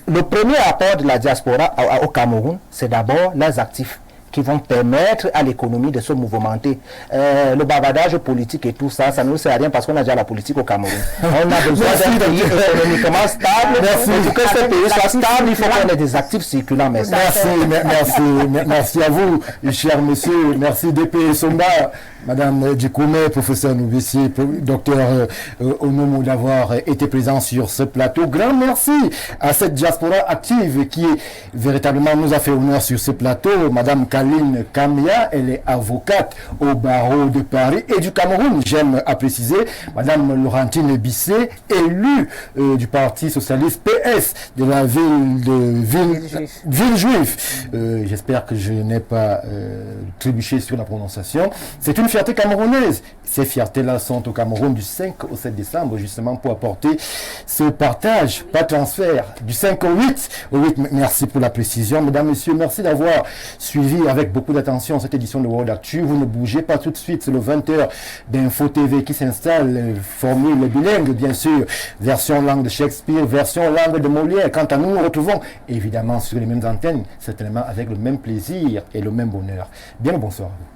Le premier apport de la diaspora au Cameroun, c'est d'abord les actifs qui vont permettre à l'économie de se mouvementer. Le bavardage politique et tout ça, ça ne nous sert à rien parce qu'on a déjà la politique au Cameroun. On a besoin d'un pays économiquement stable. Pour que ce pays soit stable, il faut qu'on ait des actifs circulants. Merci à vous, cher monsieur. Merci DP Somba, Madame Djikoumé, professeur Noubessi, docteur Onomo d'avoir été présent sur ce plateau. Grand merci à cette diaspora active qui véritablement nous a fait honneur sur ce plateau. Madame Kaline Kamia, elle est avocate au barreau de Paris et du Cameroun, j'aime à préciser. Madame Laurentine Bissé, élue du Parti Socialiste PS de la ville de Villejuif. J'espère que je n'ai pas trébuché sur la prononciation. C'est une fierté camerounaise. Ces fiertés-là sont au Cameroun du 5 au 7 décembre, justement pour apporter ce partage, pas transfert, du 5 au 8. Au 8, merci pour la précision. Mesdames, Messieurs, merci d'avoir suivi avec beaucoup d'attention cette édition de World Actu. Vous ne bougez pas tout de suite, c'est le 20h d'Info TV qui s'installe, formule bilingue, bien sûr, version langue de Shakespeare, version langue de Molière. Quant à nous, nous retrouvons évidemment sur les mêmes antennes, certainement avec le même plaisir et le même bonheur. Bien le bonsoir à vous.